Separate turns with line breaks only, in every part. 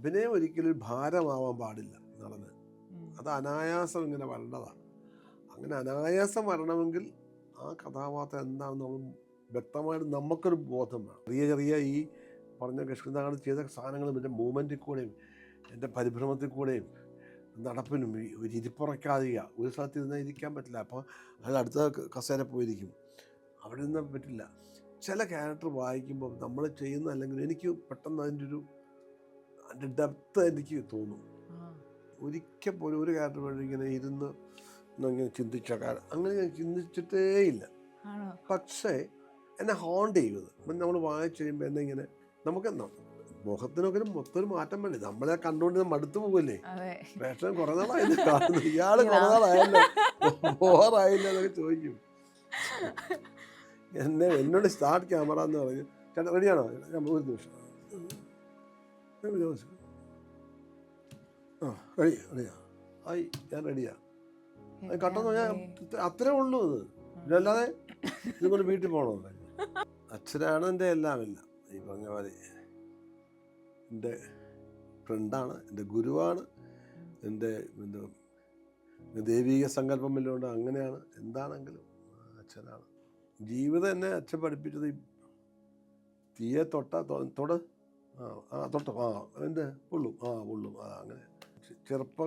അഭിനയം ഒരിക്കലും ഭാരമാവാൻ പാടില്ല നടന്. അത് അനായാസം ഇങ്ങനെ വരേണ്ടതാണ്. അങ്ങനെ അനായാസം വരണമെങ്കിൽ ആ കഥാപാത്രം എന്താണെന്ന് നമ്മൾ വ്യക്തമായിട്ട് നമുക്കൊരു ബോധം വേണം. ചെറിയ ചെറിയ ഈ പറഞ്ഞ കൃഷ്ണനാട് ചെയ്ത സാധനങ്ങളും എൻ്റെ മൂവ്മെൻറ്റിൽ കൂടെയും എൻ്റെ പരിഭ്രമത്തിൽ കൂടെയും നടപ്പിനും ഒരു ഇരിപ്പുറയ്ക്കാതെയ ഒരു സ്ഥലത്ത് ഇരുന്നാൽ ഇരിക്കാൻ പറ്റില്ല. അപ്പോൾ അത് അടുത്ത കസേര പോയിരിക്കും, അവിടെ നിന്നാൽ പറ്റില്ല. ചില ക്യാരക്ടർ വായിക്കുമ്പോൾ നമ്മൾ ചെയ്യുന്ന അല്ലെങ്കിൽ എനിക്ക് പെട്ടെന്ന് അതിൻ്റെ ഡെപ്ത് എനിക്ക് തോന്നും. ഒരിക്കൽ പോലും ഒരു ക്യാരക്ടർ വേണ്ടി ഇങ്ങനെ ഇരുന്ന് ഇങ്ങനെ ചിന്തിച്ച അങ്ങനെ ഞാൻ ചിന്തിച്ചിട്ടേ ഇല്ല. പക്ഷേ എന്നെ ഹോണ്ട് ചെയ്യുന്നത് നമ്മൾ വായിച്ചു കഴിയുമ്പോൾ എന്നെ ഇങ്ങനെ നമുക്കെന്താ മുഖത്തിനൊക്കെ മൊത്തം മാറ്റം വേണ്ടേ? നമ്മളെ കണ്ടുകൊണ്ട് മടുത്തു പോകല്ലേ. വേഷം കുറെ നാളായില്ല കാണുന്നു, ഇയാള് കുറെ നാളായല്ലോ, ബോറായില്ല എന്നൊക്കെ ചോദിക്കും. എന്നോട് സ്റ്റാർട്ട് ക്യാമറ എന്ന് പറഞ്ഞു, ചേട്ടാ റെഡിയാണോ? ഞാൻ ഒരു നിമിഷം റെഡിയാ ആയി, ഞാൻ റെഡിയാ. കട്ടെന്ന് പറഞ്ഞാൽ അത്രേ ഉള്ളൂ. ഇത് ഇതല്ലാതെ ഇതുകൊണ്ട് വീട്ടിൽ പോകണമെന്ന്. അച്ഛനാണ് എൻ്റെ എല്ലാം. ഈ പറഞ്ഞ പോലെ എൻ്റെ ഫ്രണ്ടാണ്, എൻ്റെ ഗുരുവാണ്, എൻ്റെ ദൈവിക സങ്കല്പം വല്ലതുകൊണ്ട് അങ്ങനെയാണ്. എന്താണെങ്കിലും അച്ഛനാണ്. ജീവിതം എന്നെ അച്ഛൻ പഠിപ്പിച്ചത് തീയെ തൊട്ട തൊട് തൊട്ട് എന്ത് പൊള്ളും പൊള്ളും അങ്ങനെ. ചെറുപ്പ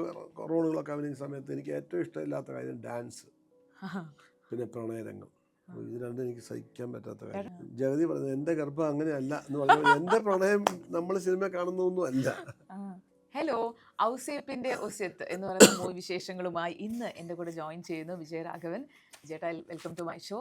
റോളുകളൊക്കെ അഭിനയിക്കുന്ന സമയത്ത് എനിക്ക് ഏറ്റവും ഇഷ്ടമില്ലാത്ത കാര്യം ഡാൻസ്, പിന്നെ പ്രണയരംഗം. ഇത് രണ്ടും എനിക്ക് സഹിക്കാൻ പറ്റാത്ത കാര്യം. ജഗതി പറഞ്ഞത് എൻ്റെ ഗർഭം അങ്ങനെയല്ല എന്ന് പറഞ്ഞാൽ എൻ്റെ പ്രണയം നമ്മൾ സിനിമ കാണുന്നൊന്നും അല്ല.
ഹലോ, ഔസേപ്പിന്റെ ഒസ്യത്ത് എന്ന് പറയുന്ന മൂവി വിശേഷങ്ങളുമായി ഇന്ന് എൻ്റെ കൂടെ ജോയിൻ ചെയ്യുന്നു വിജയരാഘവൻ. വിജയേട്ടാ, വെൽക്കം ടു മൈ ഷോ.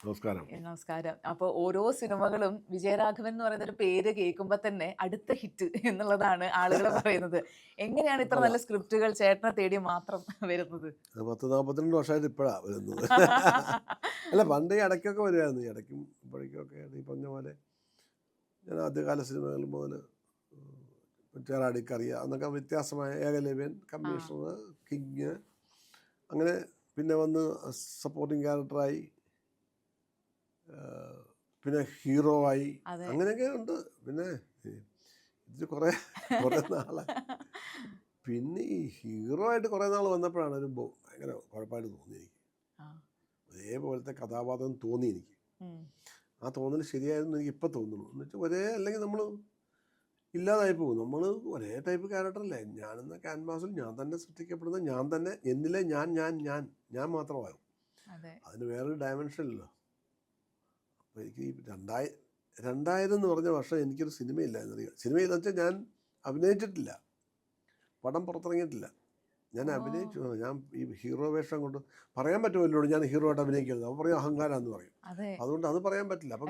നമസ്കാരം.
നമസ്കാരം. അപ്പോൾ ഓരോ സിനിമകളും വിജയരാഘവൻ എന്ന് പറയുന്ന ഒരു പേര് കേൾക്കുമ്പോൾ തന്നെ അടുത്ത ഹിറ്റ് എന്നുള്ളതാണ് ആളുകൾ പറയുന്നത്. എങ്ങനെയാണ് ഇത്ര നല്ല സ്ക്രിപ്റ്റുകൾ ചേട്ടനെ തേടി മാത്രം വരുന്നത്?
42 വർഷമായിട്ട് ഇപ്പോഴാണ് വരുന്നത്. അല്ല, പണ്ട് ഇടയ്ക്കൊക്കെ വരുമായിരുന്നു. ഇടയ്ക്കും ഇപ്പോഴേക്കൊക്കെ ഈ പറഞ്ഞ പോലെ ഞാൻ ആദ്യകാല സിനിമകൾ മുതൽ ചേറാടിക്കറിയ എന്നൊക്കെ വ്യത്യാസമായ ഏകലവ്യൻ, കമ്മീഷണർ, കിങ്, അങ്ങനെ പിന്നെ വന്ന് സപ്പോർട്ടിങ് ക്യാരക്ടറായി, പിന്നെ ഹീറോ ആയി, അങ്ങനെയൊക്കെ ഉണ്ട്. പിന്നെ ഇത് കുറേ നാളെ പിന്നെ ഈ ഹീറോ ആയിട്ട് കുറേ നാൾ വന്നപ്പോഴാണ് ഒരു ഭയങ്കര കുഴപ്പമായിട്ട് തോന്നി എനിക്ക്. ഒരേപോലത്തെ കഥാപാത്രം തോന്നി എനിക്ക്. ആ തോന്നൽ ശരിയായിരുന്നു എനിക്ക് ഇപ്പം തോന്നുന്നു. എന്ന് വെച്ചാൽ അല്ലെങ്കിൽ നമ്മൾ ഇല്ലാതായി പോകും. നമ്മൾ ഒരേ ടൈപ്പ് ക്യാരക്ടറല്ലേ. ഞാനെന്ന ക്യാൻവാസിൽ ഞാൻ തന്നെ സൃഷ്ടിക്കപ്പെടുന്ന ഞാൻ തന്നെ, എന്നിലെ ഞാൻ ഞാൻ ഞാൻ ഞാൻ മാത്രമാകും. അതിന് വേറൊരു ഡയമെൻഷനില്ലല്ലോ. അപ്പോൾ എനിക്ക് ഈ 2000 എന്ന് പറഞ്ഞ വർഷം എനിക്കൊരു സിനിമയില്ലായിരുന്നു. സിനിമയില്ലെന്ന് വെച്ചാൽ ഞാൻ അഭിനയിച്ചിട്ടില്ല, പടം പുറത്തിറങ്ങിയിട്ടില്ല. ഞാൻ അഭിനയിച്ചു. ഞാൻ ഈ ഹീറോ വേഷം കൊണ്ട് പറയാൻ പറ്റുമല്ലോ ഞാൻ ഹീറോ ആയിട്ട് അഭിനയിക്കരുത്. അപ്പോൾ പറയും അഹങ്കാരം എന്ന് പറയും. അതുകൊണ്ട് അത് പറയാൻ പറ്റില്ല. അപ്പം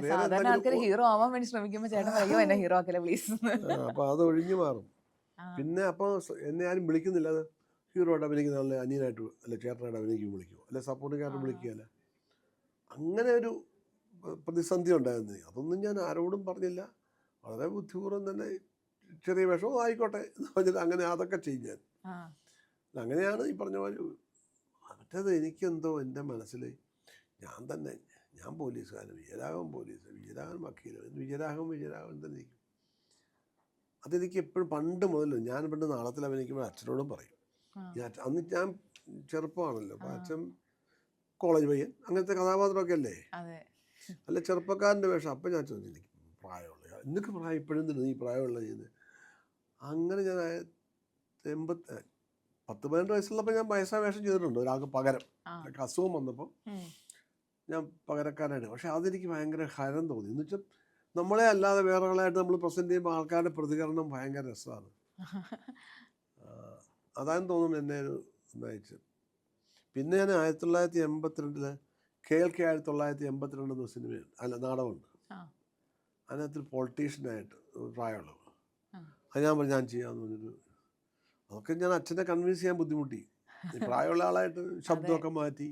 അപ്പോൾ അത് ഒഴിഞ്ഞു മാറും. പിന്നെ അപ്പോൾ എന്നെ ആരും വിളിക്കുന്നില്ല. അത് ഹീറോ ആയിട്ട് അഭിനയിക്കുന്ന ആളെ അനിയനായിട്ട് അല്ലെ ചേട്ടനായിട്ട് അഭിനയിക്കുമ്പോൾ വിളിക്കുമോ, അല്ലെ സപ്പോർട്ടിംഗായിട്ട് വിളിക്കുകയല്ല. അങ്ങനെ ഒരു പ്രതിസന്ധി ഉണ്ടായിരുന്നു. അതൊന്നും ഞാൻ ആരോടും പറഞ്ഞില്ല. വളരെ ബുദ്ധിപൂർവ്വം തന്നെ ചെറിയ വേഷമോ ആയിക്കോട്ടെ എന്ന് പറഞ്ഞിട്ട് അങ്ങനെ അതൊക്കെ ചെയ്യും ഞാൻ. അങ്ങനെയാണ് ഈ പറഞ്ഞ പോലെ. മറ്റേത് എനിക്കെന്തോ എൻ്റെ മനസ്സിൽ ഞാൻ പോലീസുകാരൻ, വിജയരാഘവൻ പോലീസ്, വിജയരാഘവൻ വക്കീലും, വിജയരാഘവൻ തന്നെ ഇരിക്കും. അതെനിക്ക് എപ്പോഴും പണ്ട് മുതൽ ഞാൻ പണ്ട് നാളത്തിൽ അഭിനയിക്കുമ്പോൾ അച്ഛനോടും പറയും. അന്ന് ഞാൻ ചെറുപ്പമാണല്ലോ, അപ്പോൾ അച്ഛൻ കോളേജ് പയ്യൻ അങ്ങനത്തെ കഥാപാത്രമൊക്കെ അല്ലേ, അല്ല ചെറുപ്പക്കാരൻ്റെ വേഷം. അപ്പം ഞാൻ ചോദിച്ചു, എനിക്ക് പ്രായമുള്ള എന്നൊക്കെ പ്രായം ഇപ്പോഴും തന്നെ ഈ പ്രായമുള്ള ചെയ്യുന്നത്. അങ്ങനെ ഞാൻ 10-12 വയസ്സുള്ളപ്പോൾ ഞാൻ വയസ്സായ വേഷം ചെയ്തിട്ടുണ്ട്. ഒരാൾക്ക് പകരം അസുഖം വന്നപ്പോൾ ഞാൻ പകരക്കാരായിട്ട്. പക്ഷെ അതെനിക്ക് ഭയങ്കര ഹരം തോന്നി. എന്ന് വെച്ചാൽ നമ്മളെ അല്ലാതെ വേറെ ആളായിട്ട് നമ്മൾ പ്രസൻറ്റ് ചെയ്യുമ്പോൾ ആൾക്കാരുടെ പ്രതികരണം ഭയങ്കര രസമാണ്. അതാണെന്ന് തോന്നുന്നു എന്നെ നയിച്ച്. പിന്നെ ഞാൻ 1982 കേൾക്കെ 1982 സിനിമയുണ്ട്, അല്ല നാടകമുണ്ട്. അതിനകത്തൊരു പൊളിറ്റീഷ്യനായിട്ട് പ്രായമുള്ളൂ. അത് ഞാൻ പറഞ്ഞു ഞാൻ ചെയ്യാമെന്ന് പറഞ്ഞൊരു. അതൊക്കെ ഞാൻ അച്ഛനെ കൺവിൻസ് ചെയ്യാൻ ബുദ്ധിമുട്ടി. പ്രായമുള്ള ആളായിട്ട് ശബ്ദമൊക്കെ മാറ്റി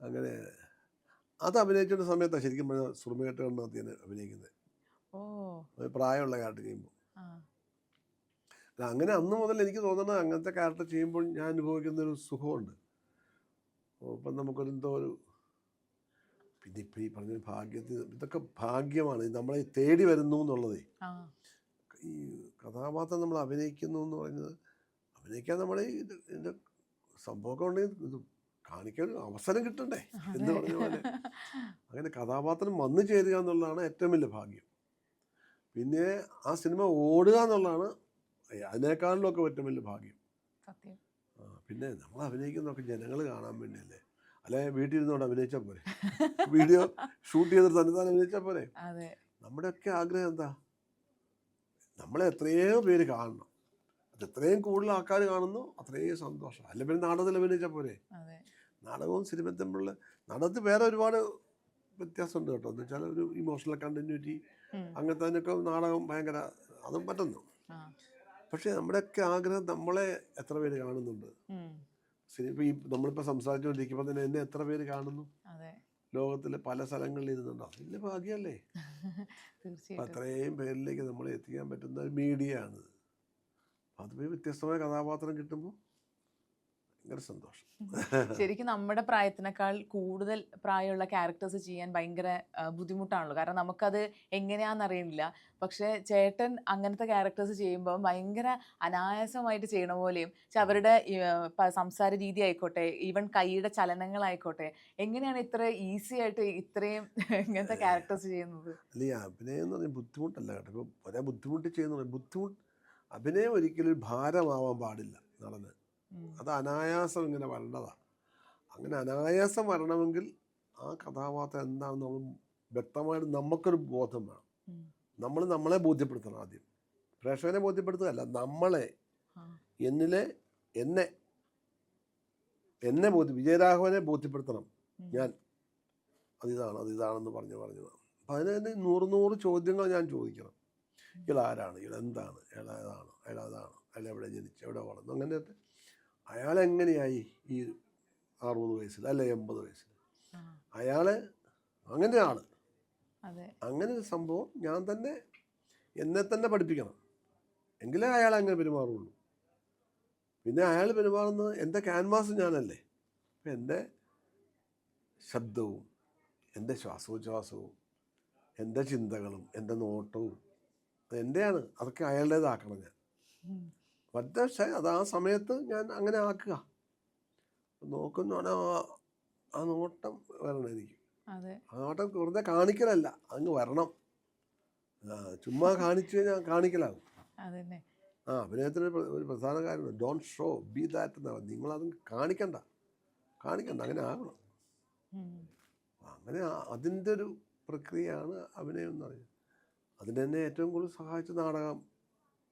അങ്ങനെ. അത് അഭിനയിച്ചുള്ള സമയത്താണ് ശരിക്കും പറഞ്ഞാൽ സുറുമകെട്ടുകളിനകത്ത് ഞാൻ അഭിനയിക്കുന്നത്. പ്രായമുള്ള ക്യാരക്ടർ ചെയ്യുമ്പോൾ അങ്ങനെ അന്ന് മുതൽ എനിക്ക് തോന്നുന്നത് അങ്ങനത്തെ ക്യാരക്ടർ ചെയ്യുമ്പോൾ ഞാൻ അനുഭവിക്കുന്നൊരു സുഖമുണ്ട്. അപ്പം നമുക്കൊരെന്തോ ഒരു പിന്നെ ഇപ്പം ഈ പറഞ്ഞ ഭാഗ്യത്തിൽ ഇതൊക്കെ ഭാഗ്യമാണ്. നമ്മളെ തേടി വരുന്നു എന്നുള്ളതേ. ഈ കഥാപാത്രം നമ്മൾ അഭിനയിക്കുന്നു എന്ന് പറയുന്നത്, അഭിനയിക്കാൻ നമ്മൾ ഇതിൻ്റെ സംഭവമൊക്കെ ഉണ്ടെങ്കിൽ ഇത് കാണിക്കാൻ ഒരു അവസരം കിട്ടണ്ടേ എന്ന് പറഞ്ഞ പോലെ അങ്ങനെ കഥാപാത്രം വന്നു ചേരുക എന്നുള്ളതാണ് ഏറ്റവും വലിയ ഭാഗ്യം. പിന്നെ ആ സിനിമ ഓടുക എന്നുള്ളതാണ് അതിനേക്കാളിലൊക്കെ ഏറ്റവും വലിയ ഭാഗ്യം. പിന്നെ നമ്മൾ അഭിനയിക്കുന്നതൊക്കെ ജനങ്ങൾ കാണാൻ വേണ്ടിയല്ലേ, അല്ലെ വീട്ടിൽ ഇരുന്നോണ്ട് അഭിനയിച്ചാൽ പോരെ, വീഡിയോ ഷൂട്ട് ചെയ്തിട്ട് തന്നെ അഭിനയിച്ചാൽ പോരെ. നമ്മുടെയൊക്കെ ആഗ്രഹം എന്താ, നമ്മളെ എത്രയോ പേര് കാണണം, അത് എത്രയും കൂടുതൽ ആൾക്കാർ കാണുന്നു അത്രയും സന്തോഷം. അല്ല പിന്നെ നാടകത്തിൽ അഭിനയിച്ചാൽ പോരെ. നാടകവും സിനിമ തമ്മിലുള്ള, നാടകത്തിൽ വേറെ ഒരുപാട് വ്യത്യാസമുണ്ട് കേട്ടോ. എന്ന് വെച്ചാൽ ഒരു ഇമോഷണൽ കണ്ടിന്യൂറ്റി അങ്ങനത്തെ അതിനൊക്കെ നാടകം ഭയങ്കര അതും പറ്റുന്നു. പക്ഷെ നമ്മുടെയൊക്കെ ആഗ്രഹം നമ്മളെ എത്ര പേര് കാണുന്നുണ്ട്. സിനിമ ഈ നമ്മളിപ്പോൾ സംസാരിച്ചുകൊണ്ടിരിക്കുമ്പോൾ തന്നെ എന്നെ എത്ര പേര് കാണുന്നു, ലോകത്തിലെ പല സ്ഥലങ്ങളിൽ ഇരുന്നുണ്ടോ, വലിയ ഭാഗ്യമല്ലേ. അപ്പം അത്രയും പേരിലേക്ക് നമ്മളെ എത്തിക്കാൻ പറ്റുന്ന ഒരു മീഡിയ ആണ്. അതുപോലെ വ്യത്യസ്തമായ കഥാപാത്രം കിട്ടുമ്പോൾ ഭയങ്കര സന്തോഷം.
ശരിക്കും നമ്മുടെ പ്രായത്തിനേക്കാൾ കൂടുതൽ പ്രായമുള്ള ക്യാരക്ടേഴ്സ് ചെയ്യാൻ ഭയങ്കര ബുദ്ധിമുട്ടാണല്ലോ, കാരണം നമുക്കത് എങ്ങനെയാണെന്നറിയില്ല. പക്ഷേ ചേട്ടൻ അങ്ങനത്തെ ക്യാരക്ടേഴ്സ് ചെയ്യുമ്പോൾ ഭയങ്കര അനായാസമായിട്ട് ചെയ്യണ പോലെയും, പക്ഷെ അവരുടെ സംസാര രീതി ആയിക്കോട്ടെ, ഈവൻ കൈയുടെ ചലനങ്ങളായിക്കോട്ടെ, എങ്ങനെയാണ് ഇത്ര ഈസി ആയിട്ട് ഇത്രയും ഇങ്ങനത്തെ ക്യാരക്ടേഴ്സ് ചെയ്യുന്നത്?
അല്ല, ഈ അഭിനയം എന്ന് പറഞ്ഞാൽ ബുദ്ധിമുട്ടല്ല കേട്ടോ. ഇപ്പോൾ ഒരേ ബുദ്ധിമുട്ട് ചെയ്യുന്ന അഭിനയം ഒരിക്കലും ഒരു ഭാരമാവാൻ പാടില്ല നടന്ന്. അത് അനായാസം ഇങ്ങനെ വരേണ്ടതാണ്. അങ്ങനെ അനായാസം വരണമെങ്കിൽ ആ കഥാപാത്രം എന്താണെന്ന് നമ്മൾ വ്യക്തമായിട്ട് നമുക്കൊരു ബോധം വേണം. നമ്മൾ നമ്മളെ ബോധ്യപ്പെടുത്തണം. ആദ്യം പ്രേക്ഷകനെ ബോധ്യപ്പെടുത്തുകയല്ല, നമ്മളെ എന്നെ വിജയരാഘവനെ ബോധ്യപ്പെടുത്തണം. ഞാൻ അതിതാണെന്ന് പറഞ്ഞതാണ്. അപ്പം അതിന് തന്നെ 100 ചോദ്യങ്ങൾ ഞാൻ ചോദിക്കണം. ഇയാളാരാണ്, ഇയാളെന്താണ്, ഇയാളേതാണ്, അയാളെവിടെ ജനിച്ചു, എവിടെ വളർന്നു, അങ്ങനത്തെ അയാളെങ്ങനെയായി ഈ 60 വയസ്സിൽ അല്ലെ 80 വയസ്സിൽ, അയാള് അങ്ങനെ ആള്, അങ്ങനെ ഒരു സംഭവം ഞാൻ തന്നെ എന്നെ തന്നെ പഠിപ്പിക്കണം. എങ്കിലേ അയാൾ അങ്ങനെ പെരുമാറുള്ളൂ. പിന്നെ അയാൾ പെരുമാറുന്നത് എൻ്റെ ക്യാൻവാസ് ഞാനല്ലേ. അപ്പം എൻ്റെ ശബ്ദവും എൻ്റെ ശ്വാസോച്ഛ്വാസവും എൻ്റെ ചിന്തകളും എൻ്റെ നോട്ടവും എൻ്റെയാണ്. അതൊക്കെ അയാളുടേതാക്കണം ഞാൻ. പക്ഷേ അത് ആ സമയത്ത് ഞാൻ അങ്ങനെ ആക്കുക. നോക്കുന്ന ആ നോട്ടം വരണം എനിക്ക്. ആ നോട്ടം വെറുതെ കാണിക്കലല്ല, അങ്ങ് വരണം. ചുമ്മാ കാണിച്ചു കഴിഞ്ഞാൽ കാണിക്കലാകും. അഭിനയത്തിന് ഒരു പ്രധാന കാര്യമാണ് ഡോണ്ട് ഷോ ബി ദാറ്റ് എന്നാ. നിങ്ങളത് കാണിക്കണ്ട, അങ്ങനെ ആകണം. അങ്ങനെ അതിൻ്റെ ഒരു പ്രക്രിയയാണ് അഭിനയം എന്ന് പറയുന്നത്. അതിന് തന്നെ ഏറ്റവും കൂടുതൽ സഹായിച്ച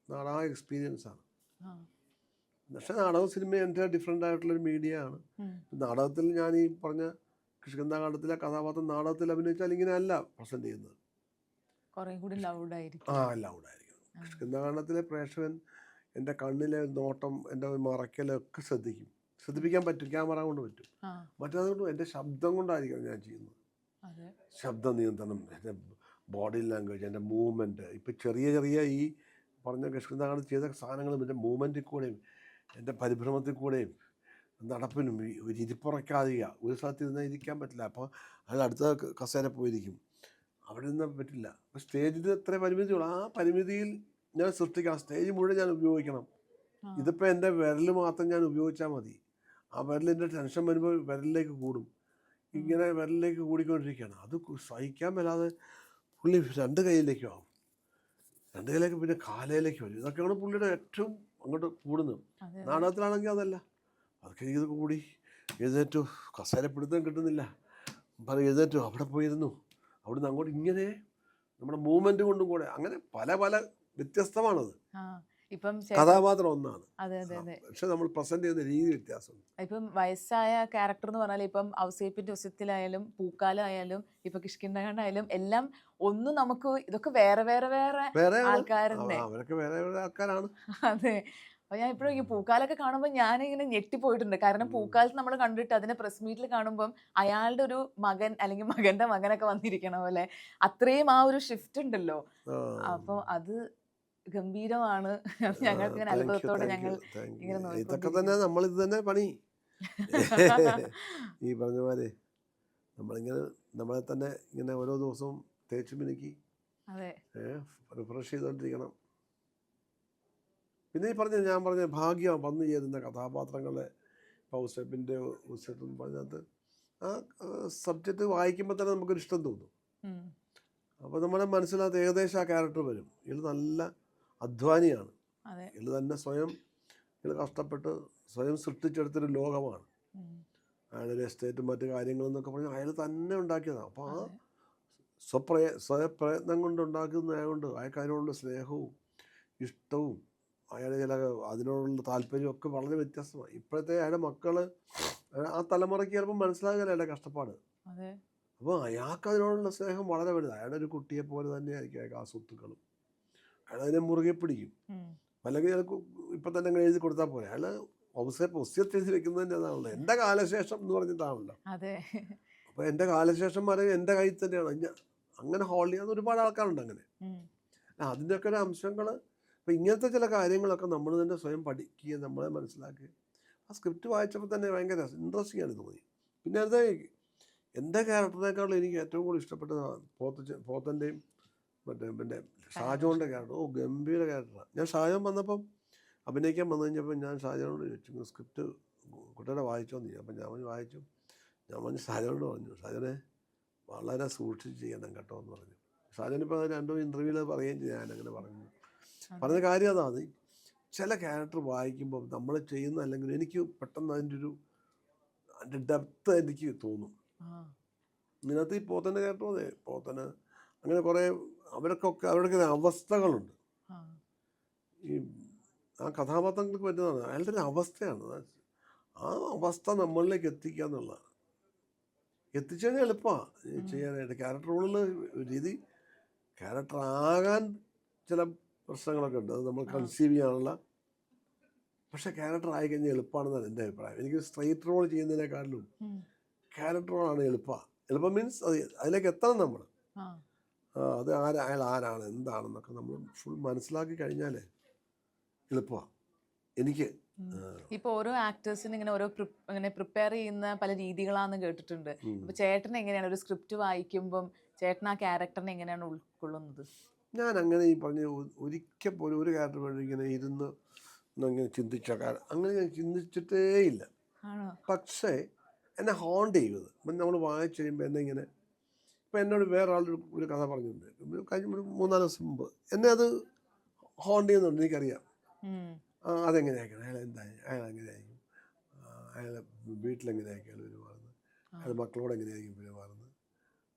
നാടക എക്സ്പീരിയൻസാണ്. പക്ഷേ നാടകവും സിനിമയും എൻ്റെ ഡിഫറെൻ്റ് ആയിട്ടുള്ളൊരു മീഡിയ ആണ്. നാടകത്തിൽ ഞാൻ ഈ പറഞ്ഞ കിഷ്കിന്ധാകാന്ഡത്തിലെ കഥാപാത്രം നാടകത്തിൽ അഭിനയിച്ചാൽ ഇങ്ങനെ അല്ല പ്രസൻറ്റ് ചെയ്യുന്നത്, ലൗഡായിരിക്കും. കിഷ്കിന്ധാകാന്ഡത്തിലെ പ്രേക്ഷകൻ എൻ്റെ കണ്ണിലെ നോട്ടം, എൻ്റെ മറയ്ക്കലൊക്കെ ശ്രദ്ധിപ്പിക്കാൻ പറ്റും, ക്യാമറ കൊണ്ട് പറ്റും. മറ്റേതുകൊണ്ട് എൻ്റെ ശബ്ദം കൊണ്ടായിരിക്കും ഞാൻ ചെയ്യുന്നത്. ശബ്ദ നിയന്ത്രണം, എൻ്റെ ബോഡി ലാംഗ്വേജ്, എൻ്റെ മൂവ്മെൻറ്റ്. ഇപ്പം ചെറിയ ഈ പറഞ്ഞ കിഷ്കിന്ധാകാന്ഡത്തിൽ ചെയ്ത സാധനങ്ങളും എൻ്റെ മൂവ്മെൻറ്റിൽ കൂടെയും എൻ്റെ പരിഭ്രമത്തിൽ കൂടെയും നടപ്പിനും ഒരു ഇരിപ്പുറയ്ക്കാതിരിക്കുക. ഒരു സ്ഥലത്ത് ഇരുന്നാൽ ഇരിക്കാൻ പറ്റില്ല. അപ്പോൾ അയാൾ അടുത്ത കസേര പോയിരിക്കും, അവിടെ നിന്ന് പറ്റില്ല. അപ്പോൾ സ്റ്റേജിൽ എത്ര പരിമിതിയുള്ളൂ, ആ പരിമിതിയിൽ ഞാൻ സൃഷ്ടിക്കണം. സ്റ്റേജ് മുഴുവൻ ഞാൻ ഉപയോഗിക്കണം. ഇതിപ്പോൾ എൻ്റെ വിരൽ മാത്രം ഞാൻ ഉപയോഗിച്ചാൽ മതി. ആ വിരലിൻ്റെ ടെൻഷൻ വരുമ്പോൾ വിരലിലേക്ക് കൂടും. ഇങ്ങനെ വിരലിലേക്ക് കൂടിക്കൊണ്ടിരിക്കുകയാണ്. അത് സഹിക്കാൻ മേലാതെ പുള്ളി 2 കൈയിലേക്കും ആവും, 2 കൈയിലേക്ക്, പിന്നെ കാലയിലേക്ക് വരും. ഇതൊക്കെയാണ് പുള്ളിയുടെ ഏറ്റവും അങ്ങോട്ട് കൂടുന്നത്. നാടകത്തിലാണെങ്കിൽ അതല്ല, അതൊക്കെ ഇത് കൂടി എഴുന്നേറ്റു, കസേരപ്പിടുത്തം കിട്ടുന്നില്ല, എഴുന്നേറ്റു, അവിടെ പോയിരുന്നു, അവിടുന്ന് അങ്ങോട്ട്, ഇങ്ങനെ നമ്മുടെ മൂവ്മെന്റ് കൊണ്ടും കൂടെ അങ്ങനെ പല വ്യത്യസ്തമാണത്.
ഇപ്പം
കഥാപാത്രം ഒന്നാണ്, പക്ഷെ നമ്മൾ പ്രസന്റ് ചെയ്യുന്ന രീതി വ്യത്യാസമുണ്ട്.
ഇപ്പം വയസ്സായ ക്യാരക്ടർ എന്ന് പറഞ്ഞാൽ ഇപ്പം ഔസേപ്പിന്റെ ഉസ്യത്തിലായാലും പൂക്കാലായാലും ഇപ്പൊ കിഷ്കിന്ധാകാന്ഡായാലും എല്ലാം ഒന്നും നമുക്ക് ഇതൊക്കെ വേറെ ആൾക്കാരല്ലേ,
അവരൊക്കെ വേറെ ആൾക്കാരാണ്.
അതെ. അപ്പൊ ഞാൻ ഇപ്പോഴും ഈ പൂക്കാലൊക്കെ കാണുമ്പോൾ ഞാനിങ്ങനെ ഞെട്ടിപ്പോയിട്ടുണ്ട്. കാരണം പൂക്കാലത്ത് നമ്മൾ കണ്ടിട്ട് അതിനെ പ്രസ് മീറ്റിൽ കാണുമ്പം അയാളുടെ ഒരു മകൻ അല്ലെങ്കിൽ മകന്റെ മകനൊക്കെ വന്നിരിക്കണ പോലെ അത്രയും ആ ഒരു ഷിഫ്റ്റ് ഉണ്ടല്ലോ. അപ്പൊ അത് ഗംഭീരമാണ്. ഞങ്ങൾക്ക് ഇങ്ങനെ അത്ഭുതത്തോടെ ഞങ്ങൾ ഇങ്ങനെ
ഇതൊക്കെ തന്നെ നമ്മളിത് തന്നെ പണി. ഈ പറഞ്ഞ പോലെ നമ്മളിങ്ങനെ നമ്മളെ തന്നെ ഇങ്ങനെ ഓരോ ദിവസവും തേച്ച് മിനുക്കി റിഫ്രഷ് ചെയ്തോണ്ടിരിക്കണം. പിന്നെ ഞാൻ പറഞ്ഞ ഭാഗ്യം വന്നു ചേരുന്ന കഥാപാത്രങ്ങളെ ഔസേപ്പിൻ്റെ ഔസേപ്പ് പറഞ്ഞത് ആ സബ്ജക്റ്റ് വായിക്കുമ്പോൾ തന്നെ നമുക്കൊരു ഇഷ്ടം തോന്നും. അപ്പോൾ നമ്മുടെ മനസ്സിനകത്ത് ഏകദേശം ആ ക്യാരക്ടർ വരും. ഇയാൾ നല്ല അധ്വാനിയാണ്, ഇയാൾ തന്നെ സ്വയം കഷ്ടപ്പെട്ട് സ്വയം സൃഷ്ടിച്ചെടുത്തൊരു ലോകമാണ്. അയാളൊരു എസ്റ്റേറ്റും മറ്റു കാര്യങ്ങളെന്നൊക്കെ പറഞ്ഞാൽ അയാൾ തന്നെ ഉണ്ടാക്കിയതാണ്. അപ്പോൾ ആ സ്വയപ്രയത്നം കൊണ്ട് ഉണ്ടാക്കുന്നതായതുകൊണ്ട് അയാൾക്ക് അതിനോടുള്ള സ്നേഹവും ഇഷ്ടവും അയാളുടെ ചില അതിനോടുള്ള താല്പര്യമൊക്കെ വളരെ വ്യത്യസ്തമാണ്. ഇപ്പോഴത്തെ അയാളുടെ മക്കൾ ആ തലമുറയ്ക്ക് ചിലപ്പോൾ മനസ്സിലാകില്ല അയാളുടെ കഷ്ടപ്പാട്. അപ്പോൾ അയാൾക്ക് അതിനോടുള്ള സ്നേഹം വളരെ വലുത്. അയാളുടെ ഒരു കുട്ടിയെ പോലെ തന്നെയായിരിക്കും അയാൾക്ക് ആ സ്വത്തുക്കളും. അയാൾ അതിനെ മുറുകെ പിടിക്കും. അല്ലെങ്കിൽ അയാൾക്ക് ഇപ്പം തന്നെ അങ്ങനെ എഴുതി കൊടുത്താൽ പോലെ അയാൾ ഒസ്യത്ത് എഴുതി വെക്കുന്നത് തന്നെ അതാണല്ലോ, എൻ്റെ കാലശേഷം എന്ന് പറഞ്ഞിട്ടാണല്ലോ. അപ്പോൾ എൻ്റെ കാലശേഷം പറയുക എൻ്റെ കയ്യിൽ തന്നെയാണ്. അങ്ങനെ ഹോൾഡ് ചെയ്യാൻ ഒരുപാട് ആൾക്കാരുണ്ട് അങ്ങനെ. അതിൻ്റെയൊക്കെ ഒരു അംശങ്ങൾ അപ്പോൾ ഇങ്ങനത്തെ ചില കാര്യങ്ങളൊക്കെ നമ്മൾ തന്നെ സ്വയം പഠിക്കുകയും നമ്മളെ മനസ്സിലാക്കുകയും ആ സ്ക്രിപ്റ്റ് വായിച്ചപ്പോൾ തന്നെ ഭയങ്കര ഇൻട്രസ്റ്റിംഗ് ആണ് തോന്നി. പിന്നെ അത് എൻ്റെ ക്യാരക്ടറിനേക്കാളും എനിക്ക് ഏറ്റവും കൂടുതൽ ഇഷ്ടപ്പെട്ടത് പോത്തൻ്റെയും പിന്നെ ഷാജോണിൻ്റെ ക്യാരക്ടർ. ഗംഭീര ക്യാരക്ടറാണ്. ഞാൻ ഷാജോൻ വന്നപ്പം അഭിനയിക്കാൻ വന്നു കഴിഞ്ഞപ്പോൾ ഞാൻ ഷാജോനോട് ചോദിച്ചു സ്ക്രിപ്റ്റ് കുട്ടിയുടെ വായിച്ചോന്ന് ചോദിച്ചു. അപ്പം ഞാൻ വായിച്ചു. ഞാൻ പറഞ്ഞു ഷാജോനോട് പറഞ്ഞു, ഷാജോനെ വളരെ സൂക്ഷിച്ച് ചെയ്യണം കേട്ടോ എന്ന് പറഞ്ഞു. ഷാജോനിപ്പോൾ 2 ഇൻ്റർവ്യൂവിൽ പറയുകയും ചെയ്തു. ഞാനങ്ങനെ പറഞ്ഞ കാര്യം അതാണ്. ചില ക്യാരക്ടർ വായിക്കുമ്പോൾ നമ്മൾ ചെയ്യുന്ന അല്ലെങ്കിൽ എനിക്ക് പെട്ടെന്ന് അതിൻ്റെ ഡെപ്ത് എനിക്ക് തോന്നും. ഇതിനകത്ത് ഈ പോത്തൻ്റെ ക്യാരക്ടർ അതെ, പോത്തന് അങ്ങനെ കുറേ അവരുടെ അവസ്ഥകളുണ്ട്. ഈ ആ കഥാപാത്രങ്ങൾക്ക് പറ്റുന്നതാണ്. അയാളുടെ ഒരു അവസ്ഥയാണ്. ആ അവസ്ഥ നമ്മളിലേക്ക് എത്തിക്കുക എന്നുള്ളതാണ്. എത്തിച്ചു കഴിഞ്ഞാൽ എളുപ്പമാണ് ചെയ്യാനായിട്ട്. ക്യാരക്ടർ റോളിൽ രീതി ക്യാരക്ടർ ആകാൻ ചില പ്രശ്നങ്ങളൊക്കെ ഉണ്ട്. അത് നമ്മൾ കൺസീവ് ചെയ്യാനുള്ള. പക്ഷേ ക്യാരക്ടർ ആയിക്കഴിഞ്ഞാൽ എളുപ്പമാണെന്നാണ് എൻ്റെ അഭിപ്രായം. എനിക്ക് സ്ട്രൈറ്റ് റോൾ ചെയ്യുന്നതിനേക്കാളും ക്യാരക്ടർ റോളാണ് എളുപ്പം മീൻസ് അതിലേക്ക് എത്തണം നമ്മൾ. അത് അയാൾ ആരാണ് എന്താണെന്നൊക്കെ നമ്മൾ ഫുൾ മനസ്സിലാക്കി കഴിഞ്ഞാലേ എളുപ്പമാണ് എനിക്ക്.
ഇപ്പൊ ഓരോ ആക്ടേഴ്സിന് ഇങ്ങനെ ഇങ്ങനെ പ്രിപ്പയർ ചെയ്യുന്ന പല രീതികളാണെന്ന് കേട്ടിട്ടുണ്ട്. ഇപ്പൊ ചേട്ടൻ എങ്ങനെയാണ് ഒരു സ്ക്രിപ്റ്റ് വായിക്കുമ്പം ചേട്ടൻ ആ ക്യാരക്ടറിനെ എങ്ങനെയാണ് ഉൾക്കൊള്ളുന്നത്?
ഞാൻ അങ്ങനെ ഈ പറഞ്ഞ ഒരിക്കൽ പോലും ഒരു ക്യാരക്ടർ വേണ്ടി ഇങ്ങനെ ഇരുന്ന് ഇങ്ങനെ അങ്ങനെ ഞാൻ ചിന്തിച്ചിട്ടേ ഇല്ല. പക്ഷേ എന്നെ ഹോണ്ട് ചെയ്യുന്നത് നമ്മൾ വായിച്ചു കഴിയുമ്പോൾ എന്നെ ഇങ്ങനെ ഇപ്പം എന്നോട് വേറെ ഒരു കഥ പറഞ്ഞിട്ടുണ്ട് കഴിഞ്ഞ 3-4 ദിവസം മുമ്പ്. എന്നെ അത് ഹോണ്ട് ചെയ്യുന്നുണ്ട്. എനിക്കറിയാം അതെങ്ങനെയായിരിക്കണം, അയാൾ എന്തായാലും അയാൾ എങ്ങനെയായിരിക്കും, അയാളെ വീട്ടിലെങ്ങനെയായിരിക്കും അയാൾ പെരുമാറുന്നത്, അയാൾ മക്കളോട് എങ്ങനെയായിരിക്കും പെരുമാറുന്നത്.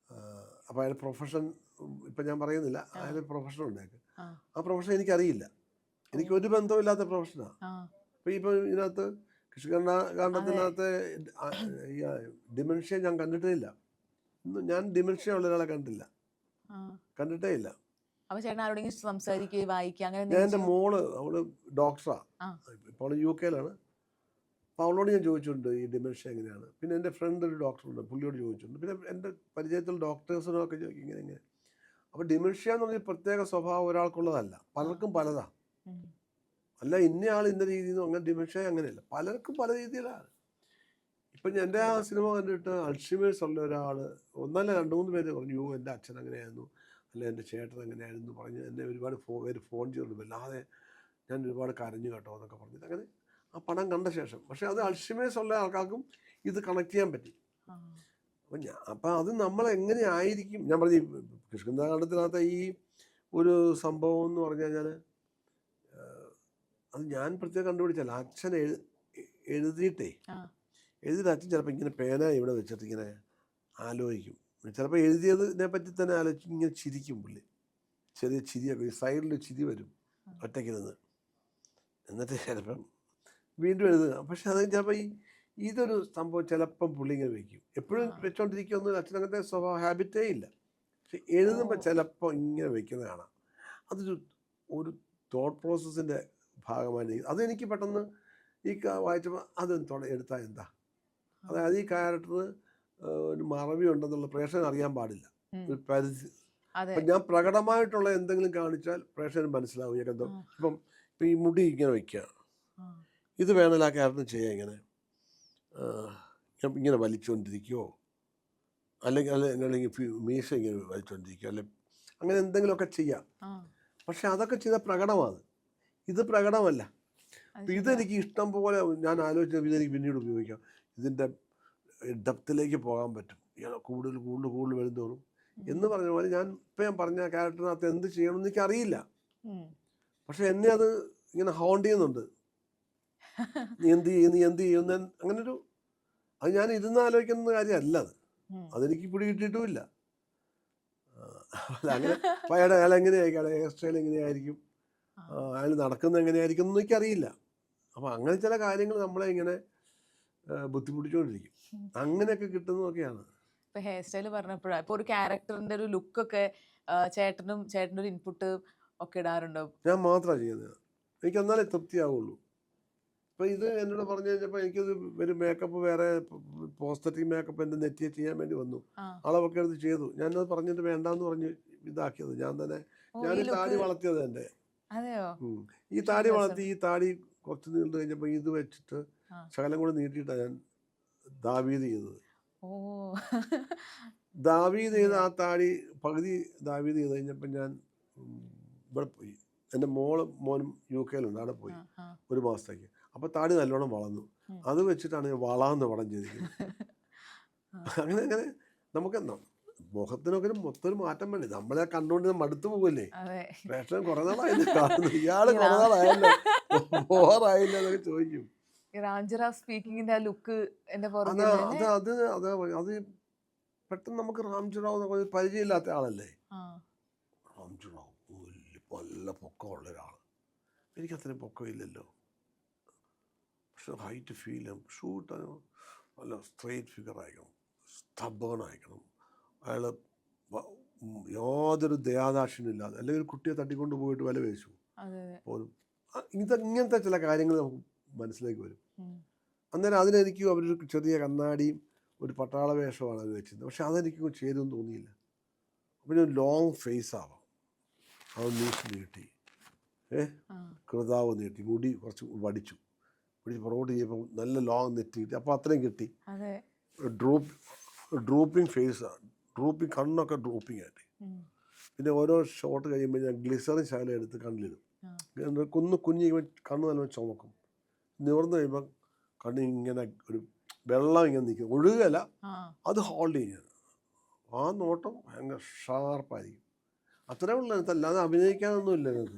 അപ്പോൾ അയാൾ പ്രൊഫഷൻ ഇപ്പം ഞാൻ പറയുന്നില്ല, അയാളൊരു പ്രൊഫഷൻ ഉണ്ടാക്കുക. ആ പ്രൊഫഷൻ എനിക്കറിയില്ല. എനിക്കൊരു ബന്ധമില്ലാത്ത പ്രൊഫഷനാണ്. അപ്പോൾ ഇപ്പോൾ ഇതിനകത്ത് കൃഷികാണ്ഡത്തിനകത്ത് ഡിമെൻഷ്യ ഞാൻ കണ്ടിട്ടേ ഇല്ല. ഞാൻ ഡിമെൻഷ്യ ഉള്ള ഒരാളെ കണ്ടിട്ടേ ഇല്ല. ഞാൻ എൻ്റെ മോള് അവള് ഡോക്ടറാണ്, ഇപ്പോൾ UK-ലാണ്. അപ്പോൾ അവളോട് ഞാൻ ചോദിച്ചിട്ടുണ്ട് ഈ ഡിമെൻഷ്യ എങ്ങനെയാണ്. പിന്നെ എൻ്റെ ഫ്രണ്ട് ഒരു ഡോക്ടറുണ്ട്, പുള്ളിയോട് ചോദിച്ചിട്ടുണ്ട്. പിന്നെ എൻ്റെ പരിചയത്തിൽ ഡോക്ടേഴ്സിനൊക്കെ ചോദിക്കും ഇങ്ങനെ. അപ്പോൾ ഡിമെൻഷ്യ എന്ന് പറഞ്ഞ പ്രത്യേക സ്വഭാവം ഒരാൾക്കുള്ളതല്ല, പലർക്കും പലതാണ്. അല്ല ഇന്നയാൾ ഇന്ന രീതിയിൽ നിന്ന് അങ്ങനെ ഡിമെൻഷ്യ അങ്ങനെയല്ല, പലർക്കും പല രീതിയിലാണ്. ഇപ്പം എൻ്റെ ആ സിനിമ കണ്ടിട്ട് അൾഷിമേഴ്സ് ഉള്ള ഒരാൾ 2-3 പേര് പറഞ്ഞു എൻ്റെ അച്ഛൻ അങ്ങനെയായിരുന്നു, അല്ല എൻ്റെ ചേട്ടൻ എങ്ങനെയായിരുന്നു പറഞ്ഞ് എന്നെ ഒരുപാട് പേര് ഫോൺ ചെയ്തിട്ടുണ്ട്. വല്ലാതെ ഞാൻ ഒരുപാട് കരഞ്ഞു കേട്ടോ എന്നൊക്കെ പറഞ്ഞിട്ട് അങ്ങനെ ആ പടം കണ്ട ശേഷം. പക്ഷേ അത് അൾഷിമേഴ്സ് ഉള്ള ആൾക്കാർക്കും ഇത് കണക്ട് ചെയ്യാൻ പറ്റി. അപ്പം അത് നമ്മൾ എങ്ങനെ ആയിരിക്കും. ഞാൻ പറഞ്ഞു കിഷ്കിന്ധാകാന്ഡത്തിനകത്ത് ഈ ഒരു സംഭവം എന്ന് പറഞ്ഞു കഴിഞ്ഞാൽ അത് ഞാൻ പ്രത്യേകം കണ്ടുപിടിച്ചല്ല. അച്ഛൻ എഴുതിയിട്ട് അച്ഛൻ ചിലപ്പോൾ ഇങ്ങനെ പേന ഇവിടെ വെച്ചിട്ട് ഇങ്ങനെ ആലോചിക്കും. ചിലപ്പോൾ എഴുതിയതിനെ പറ്റി തന്നെ ആലോചിച്ച് ഇങ്ങനെ ചിരിക്കും. പുള്ളി ചെറിയ ചിരിയൊക്കെ സൈഡിൽ ചിരി വരും ഒറ്റയ്ക്കിരുന്ന്. എന്നിട്ട് ചിലപ്പം വീണ്ടും എഴുതുക. പക്ഷെ അത് ചിലപ്പോൾ ഇതൊരു സംഭവം ചിലപ്പം പുള്ളി ഇങ്ങനെ വയ്ക്കും. എപ്പോഴും വെച്ചോണ്ടിരിക്കുമെന്ന് അച്ഛൻ അങ്ങനത്തെ സ്വഭാവ ഹാബിറ്റേ ഇല്ല. പക്ഷെ എഴുതുമ്പോൾ ചിലപ്പോൾ ഇങ്ങനെ വയ്ക്കുന്നത് കാണാം. ഒരു തോട്ട് പ്രോസസ്സിൻ്റെ ഭാഗമായിട്ട് അതെനിക്ക് പെട്ടെന്ന് ഈ വായിച്ചപ്പോൾ അത് എടുത്താൽ എന്താ, അതായത് ഈ ക്യാരക്ടർ ഒരു മറവി ഉണ്ടെന്നുള്ള പ്രേക്ഷകൻ അറിയാൻ പാടില്ല. ഒരു പരിധി. അപ്പം ഞാൻ പ്രകടമായിട്ടുള്ള എന്തെങ്കിലും കാണിച്ചാൽ പ്രേക്ഷകന് മനസ്സിലാവും. ഇപ്പം ഈ മുടി ഇങ്ങനെ വയ്ക്കുക, ഇത് വേണമല്ലോ ആ ക്യാരക്ടർ ചെയ്യാൻ. ഇങ്ങനെ വലിച്ചുകൊണ്ടിരിക്കുമോ, അല്ലെങ്കിൽ മീശ ഇങ്ങനെ വലിച്ചുകൊണ്ടിരിക്കുക, അങ്ങനെ എന്തെങ്കിലുമൊക്കെ ചെയ്യാം. പക്ഷെ അതൊക്കെ ചെയ്ത പ്രകടമാണ്. ഇത് പ്രകടമല്ല.
അത്
അപ്പം
ശരിയാ.
ഇതെനിക്ക് ഇഷ്ടം പോലെ ഞാൻ ആലോചിച്ചപ്പോൾ ഇതെനിക്ക് പിന്നീട് ഉപയോഗിക്കാം. ഇതിൻ്റെ ഡെപ്തിലേക്ക് പോകാൻ പറ്റും. ഇയാൾ കൂടുതൽ കൂടുതൽ കൂടുതൽ വരുന്തോറും എന്ന് പറഞ്ഞ പോലെ ഞാൻ പറഞ്ഞ ക്യാരക്ടറിനകത്ത് എന്ത് ചെയ്യണമെന്ന് എനിക്കറിയില്ല.
ഉം.
പക്ഷെ എന്നെ അത് ഇങ്ങനെ ഹോണ്ട് ചെയ്യുന്നുണ്ട്. നീ എന്ത് ചെയ്യും, നീ എന്ത് ചെയ്യുന്ന അങ്ങനൊരു, അത് ഞാൻ ഇരുന്ന് ആലോചിക്കുന്ന കാര്യമല്ല അത്.
ഉം.
അതെനിക്ക് പിടി കിട്ടിയിട്ടുമില്ല. അല്ല അങ്ങനെ അയാൾ എങ്ങനെയായിരിക്കും, അയാളെ ഹെയർ സ്റ്റൈൽ എങ്ങനെയായിരിക്കും,
ആ.
അയാൾ നടക്കുന്നത് എങ്ങനെയായിരിക്കും എന്നൊന്നും എനിക്കറിയില്ല. അപ്പം അങ്ങനെ ചില കാര്യങ്ങൾ നമ്മളെ ഇങ്ങനെ ബുദ്ധിമുട്ടിച്ചുകൊണ്ടിരിക്കും.
ഉം.
അങ്ങനെയൊക്കെ കിട്ടുന്നതൊക്കെയാണ്.
ഇപ്പൊ ഹെയർ സ്റ്റൈൽ പറഞ്ഞപ്പോഴാ ഇപ്പൊ ഒരു ക്യാരക്ടറിന്റെ ഒരു ലുക്കൊക്കെ ചേട്ടൻ്റെ ഒരു ഇൻപുട്ട് ഒക്കെ ഇടാറുണ്ടോ?
ഞാൻ മാത്രമാണ് ചെയ്യുന്നത്. എനിക്ക് എന്നാലേ തൃപ്തിയാവുള്ളൂ. ഇപ്പം ഇത് എന്നോട് പറഞ്ഞു കഴിഞ്ഞപ്പോൾ എനിക്കത് ഒരു മേക്കപ്പ് വേറെ പോസ്തറ്റിക് മേക്കപ്പ് എൻ്റെ നെറ്റിയെ ചെയ്യാൻ വേണ്ടി വന്നു.
ആ.
അളവൊക്കെ എടുത്ത് ചെയ്തു. ഞാനത് പറഞ്ഞിട്ട് വേണ്ടാന്ന് പറഞ്ഞ് ഇതാക്കിയത് ഞാൻ തന്നെ.
ഓ,
ഞാൻ
ഈ
ഈ താടി
ലുക്ക്.
വളർത്തിയത് എൻ്റെ.
അതെയോ?
ഈ താടി
രസം.
വളർത്തി ഈ താടി കുറച്ച് നീണ്ടു കഴിഞ്ഞപ്പോൾ ഇത് വെച്ചിട്ട്
ആ.
ശകലം കൂടെ നീട്ടിയിട്ടാണ് ഞാൻ ദാവീദ് ചെയ്തത്.
ഓ.
ദാവീദ് ചെയ്ത് ആ താടി പകുതി ദാവീദ് ചെയ്ത് കഴിഞ്ഞപ്പോൾ ഞാൻ ഇവിടെ പോയി. എൻ്റെ മോനും UK-യിലുണ്ട്, അവിടെ പോയി
ആ. ആ.
ഒരു മാസത്തേക്ക്. അപ്പോൾ താടി നല്ലോണം വളർന്നു.
ഉം.
അത് വെച്ചിട്ടാണ് ഞാൻ വളാന്ന് പടം ചെയ്തിരിക്കുന്നത്.
ആ.
അങ്ങനെ അങ്ങനെ നമുക്കെന്താ മുഖത്തിനൊക്കെ മൊത്തം ഒരു മാറ്റം വേണ്ടേ? നമ്മളെ കണ്ടുകൊണ്ട് മടുത്തു പോകല്ലേ?
അതെ.
പ്രേക്ഷകൻ കുറേ നാളായില്ലേ കാണുന്നു, ഇയാള് കുറേ നാളായല്ലോ, ബോറായില്ല എന്നൊക്കെ ചോദിക്കും.
റാംജിറാ സ്പീക്കിങ്ങിന്റെ ആ ലുക്ക് എന്റെ
അതാ
പുറകിൽ
അത് അത് അതാ അത് പെട്ടെന്ന് നമുക്ക് റാംജിറാവ് എന്നൊക്കെ ഒരു പരിചയമില്ലാത്ത ആളല്ലേ. റാംജിറാവ് നല്ല പൊക്കമുള്ള ഒരാൾ. എനിക്കത്രയും പൊക്കമില്ലല്ലോ. പക്ഷെ ഹൈറ്റ് ഫീൽ ചെയ്യണം, ഷൂട്ട് നല്ല സ്ട്രെയിറ്റ് ഫിഗർ ആയിരിക്കണം, സ്റ്റബേൺ ആയിരിക്കണം. അയാൾ യാതൊരു ദയാദാക്ഷിണ്യമില്ലാതെ, അല്ലെങ്കിൽ ഒരു കുട്ടിയെ തട്ടിക്കൊണ്ട് പോയിട്ട് വില വേച്ചു പോലും. ഇങ്ങനത്തെ ചില കാര്യങ്ങൾ നമുക്ക് മനസ്സിലേക്ക് വരും. അന്നേരം അതിനെനിക്ക് അവരൊരു ചെറിയ കണ്ണാടിയും ഒരു പട്ടാള വേഷമാണ് അത് വെച്ചത്. പക്ഷെ അതെനിക്ക് ചേരുമെന്ന് തോന്നിയില്ല. അപ്പം ഞാൻ ലോങ് ഫേസ് ആവാം, അത് നീട്ടി കൃതാവ് നീട്ടി, മുടി കുറച്ച് വടിച്ചു പുറകോട്ട് ചെയ്യുമ്പോൾ നല്ല ലോങ് നെറ്റ് കിട്ടി. അപ്പോൾ അത്രയും കിട്ടി. ഡ്രൂപ്പിംഗ് ഫേസാണ്, ഡ്രൂപ്പിംഗ് കണ്ണൊക്കെ ഡ്രൂപ്പിംഗ് ആയിട്ട്. പിന്നെ ഓരോ ഷോട്ട് കഴിയുമ്പോൾ ഞാൻ ഗ്ലിസറിൻ ശകലം എടുത്ത് കണ്ണിലിടും. കുഞ്ഞ് കണ്ണ് നല്ല ചുമക്കും. നിവർന്ന് കഴിയുമ്പോൾ കണ്ണ് ഇങ്ങനെ ഒരു വെള്ളം ഇങ്ങനെ നിൽക്കും, ഒഴുകല, അത് ഹോൾഡ് ചെയ്യുക. ആ നോട്ടം ഭയങ്കര ഷാർപ്പായിരിക്കും. അത്രേ ഉള്ളൂ. അല്ലാതെ അഭിനയിക്കാനൊന്നും ഇല്ല എനിക്ക്.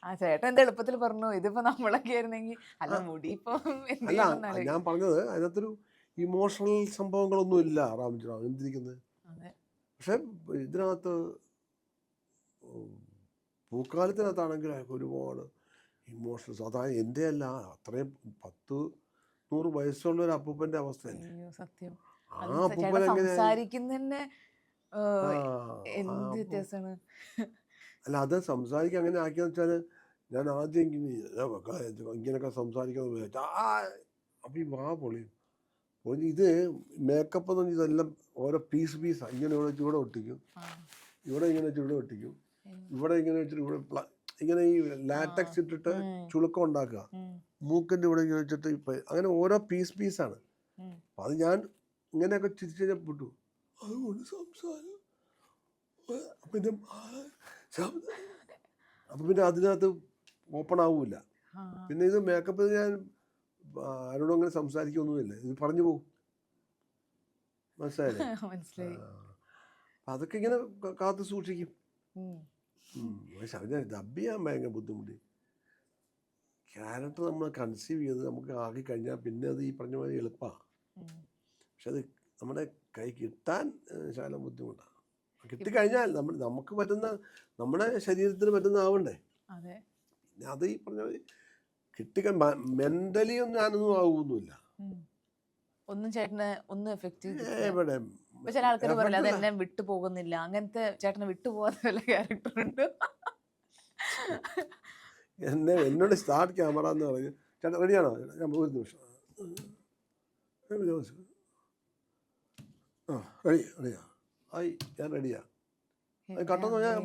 ആ ചേട്ടൻ എന്താ എളുപ്പത്തിൽ പറഞ്ഞു, ഇതിപ്പോ നമ്മളൊക്കെ ആയിരുന്നെങ്കിൽ അല്ല മുടി ഇപ്പൊ
അല്ല, ഞാൻ പറഞ്ഞത് അതിനകത്തൊരു ഇമോഷണൽ സംഭവങ്ങളൊന്നും ഇല്ല റാംജിറാവ് എന്തിരിക്കുന്നത്. പക്ഷെ ഇതിനകത്ത് പൂക്കാലത്തിനകത്താണെങ്കിൽ ഒരുപാട് ഇമോഷണൽസ്. അതായത് എൻ്റെ അല്ല, അത്രയും 10-100 വയസ്സുള്ള ഒരു അപ്പൂപ്പൻ്റെ അവസ്ഥയല്ലേ.
സത്യം.
ആ അപ്പൂപ്പൻ
സംസാരിക്കുന്നതന്നെ എന്ത് വ്യത്യാസമാണ്.
അല്ല, അത് സംസാരിക്കുക അങ്ങനെ ആക്കിയെന്ന് വെച്ചാൽ ഞാൻ ആദ്യം ഇങ്ങനെയൊക്കെ സംസാരിക്കുന്നത് വിചാരിച്ചു. അപ്പം ഈ പൊളിയും. ഇത് മേക്കപ്പ് എന്ന് പറഞ്ഞാൽ ഇതെല്ലാം ഓരോ പീസാണ്. ഇങ്ങനെ ഇവിടെ ഒട്ടിക്കും, ഇവിടെ ഇങ്ങനെ വെച്ച് ഇവിടെ ഒട്ടിക്കും, ഇവിടെ ഇങ്ങനെ വെച്ചിട്ട് ഇവിടെ ഇങ്ങനെ ഈ ലാറ്റക്സ് ഇട്ടിട്ട് ചുളുക്കം ഉണ്ടാക്കുക, മൂക്കിൻ്റെ ഇവിടെ ഇങ്ങനെ വെച്ചിട്ട് അങ്ങനെ ഓരോ പീസാണ്. അപ്പം അത് ഞാൻ ഇങ്ങനെയൊക്കെ ചിരിച്ചു കഴിഞ്ഞാൽ പെട്ടു. അതുകൊണ്ട് സംസാരം പിന്നെ അപ്പം പിന്നെ അതിനകത്ത് ഓപ്പൺ ആവൂല. പിന്നെ ഇത് മേക്കപ്പ് ഞാൻ ആരോടും അങ്ങനെ സംസാരിക്കൊന്നുമില്ല, ഇത് പറഞ്ഞു പോകും. മനസ്സിലായില്ലേ? അതൊക്കെ ഇങ്ങനെ കാത്തു സൂക്ഷിക്കും. പക്ഷെ അതിനെ ഡബ് ചെയ്യാൻ ഭയങ്കര ബുദ്ധിമുട്ടി. ക്യാരക്ടർ നമ്മൾ കൺസീവ് ചെയ്ത് നമുക്ക് ആക്കി കഴിഞ്ഞാൽ പിന്നെ അത് ഈ പറഞ്ഞ പോലെ എളുപ്പമാണ്. പക്ഷെ അത് നമ്മുടെ കൈ കിട്ടാൻ ശകലം ബുദ്ധിമുട്ടാണ്. കിട്ടിക്കഴിഞ്ഞാൽ നമുക്ക് പറ്റുന്ന, നമ്മുടെ ശരീരത്തിന് പറ്റുന്ന ആവണ്ടേ. പിന്നെ അത് ഈ പറഞ്ഞ പോലെ മെന്റലി ഒന്നും ഞാനൊന്നും ആവുമൊന്നുമില്ല.
ഒന്നും ചേട്ടന് ഒന്നും എഫക്റ്റീവ്.
എവിടെ
ചില ആൾക്കാർ പറയില്ല അത് എന്നെ വിട്ടു പോകുന്നില്ല, അങ്ങനത്തെ ചേട്ടനെ വിട്ടുപോകാത്ത വല്ല ക്യാരക്ടർ ഉണ്ട്?
എന്നോട് സ്റ്റാർട്ട് ക്യാമറ എന്ന് പറഞ്ഞു, ചേട്ടാ റെഡിയാണോ? ഞാൻ ഒരു നിമിഷം റെഡിയാ ആയി, ഞാൻ റെഡിയാ. അത് കട്ടെന്ന് പറഞ്ഞാൽ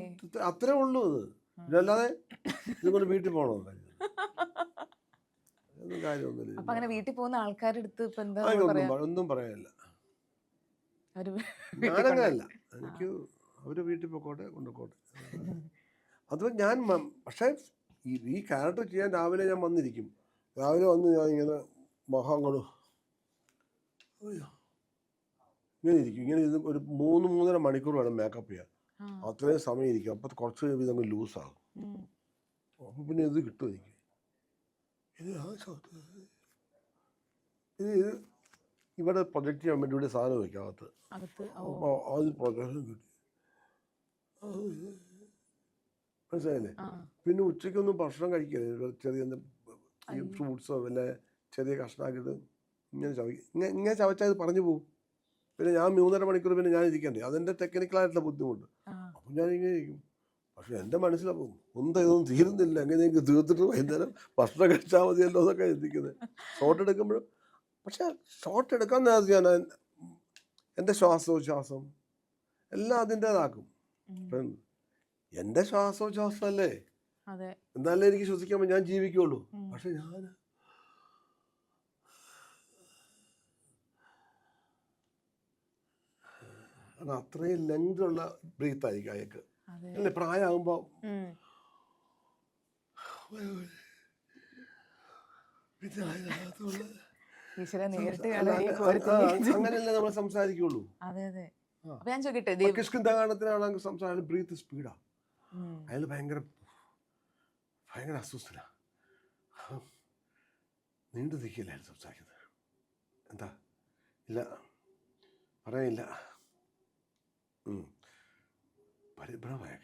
അത്രേ ഉള്ളൂ. അത് ഇതല്ലാതെ ഇതുകൊണ്ട് വീട്ടിൽ പോകണോ? ഒന്നും കാര്യമൊന്നുമില്ല.
അങ്ങനെ വീട്ടിൽ പോകുന്ന ആൾക്കാരുടെ അടുത്ത്
ഒന്നും പറയാനില്ല. ഞാനങ്ങനെയല്ല, എനിക്ക് അവര് വീട്ടിൽ പോയിക്കോട്ടെ, കൊണ്ടുപോട്ടെ. അത് ഞാൻ പക്ഷേ ഈ ക്യാരക്ടർ ചെയ്യാൻ രാവിലെ ഞാൻ വന്നിരിക്കും. രാവിലെ വന്ന് ഞാൻ ഇങ്ങനെ മഹാങ്ങള് ഇങ്ങനെ ഇരിക്കും. ഇങ്ങനെ ഇത് ഒരു 3-3.5 മണിക്കൂർ വേണം മേക്കപ്പ് ചെയ്യാൻ. അത്രയും സമയം ഇരിക്കും. അപ്പം കുറച്ച് കഴിയുമ്പോൾ ഇതങ്ങ് ലൂസാകും. അപ്പം പിന്നെ ഇത് കിട്ടും എനിക്ക്. ഇത് ഇവിടെ പ്രൊജക്റ്റ് ചെയ്യാൻ വേണ്ടി ഇവിടെ സാധനം വയ്ക്കും അകത്ത്. അപ്പോൾ അത് പ്രൊജക്ഷൻ കിട്ടി. മനസ്സിലായില്ലേ? പിന്നെ ഉച്ചയ്ക്കൊന്നും ഭക്ഷണം കഴിക്കരുത്. ചെറിയ ഈ ഫ്രൂട്ട്സോ വല്ല ചെറിയ കഷ്ണാക്കിയിട്ട് ഇങ്ങനെ ചവച്ചാൽ ഇത് പറഞ്ഞു പോകും. പിന്നെ ഞാൻ 3.5 മണിക്കൂർ പിന്നെ ഞാൻ ഇരിക്കണ്ടേ, അതെൻ്റെ ടെക്നിക്കലായിട്ടുള്ള ബുദ്ധിമുട്ട്. അപ്പം ഞാനിങ്ങനെ ഇരിക്കും. പക്ഷെ എൻ്റെ മനസ്സിലാവും ഇതൊന്നും തീരുന്നില്ല, എങ്ങനെയെങ്കിൽ തീർത്തിട്ട് വൈകുന്നേരം ഭക്ഷണം കഴിച്ചാൽ മതിയല്ലോ എന്നൊക്കെ ചിന്തിക്കുന്നത് ഷോട്ട് എടുക്കുമ്പോഴും. പക്ഷെ ഷോട്ട് എടുക്കാൻ ഞാൻ എൻ്റെ ശ്വാസോച്ഛ്വാസം എല്ലാം അതിൻ്റെതാക്കും. എൻ്റെ ശ്വാസോച്ഛ്വാസമല്ലേ, എന്നാലേ എനിക്ക് ശ്വസിക്കുമ്പോൾ ഞാൻ ജീവിക്കുള്ളൂ. പക്ഷെ ഞാൻ അത്രയും ലെങ്തുള്ള ബ്രീത്ത് ആയിരിക്കും അയക്ക് അല്ലേ. പ്രായമാകുമ്പോൾ അങ്ങനെയല്ലേ നമ്മൾ സംസാരിക്കുള്ളൂ. കിഷ്കിന്താഗാനത്തിനാണെങ്കിൽ സംസാരം ബ്രീത്ത് സ്പീഡാ. അയാൾ ഭയങ്കര ഭയങ്കര അസ്വസ്ഥന, നീണ്ടു നിൽക്കില്ല അയാൾ സംസാരിക്കുന്നത്. എന്താ ഇല്ല പറയാനില്ല, പരിഭ്രമമായ.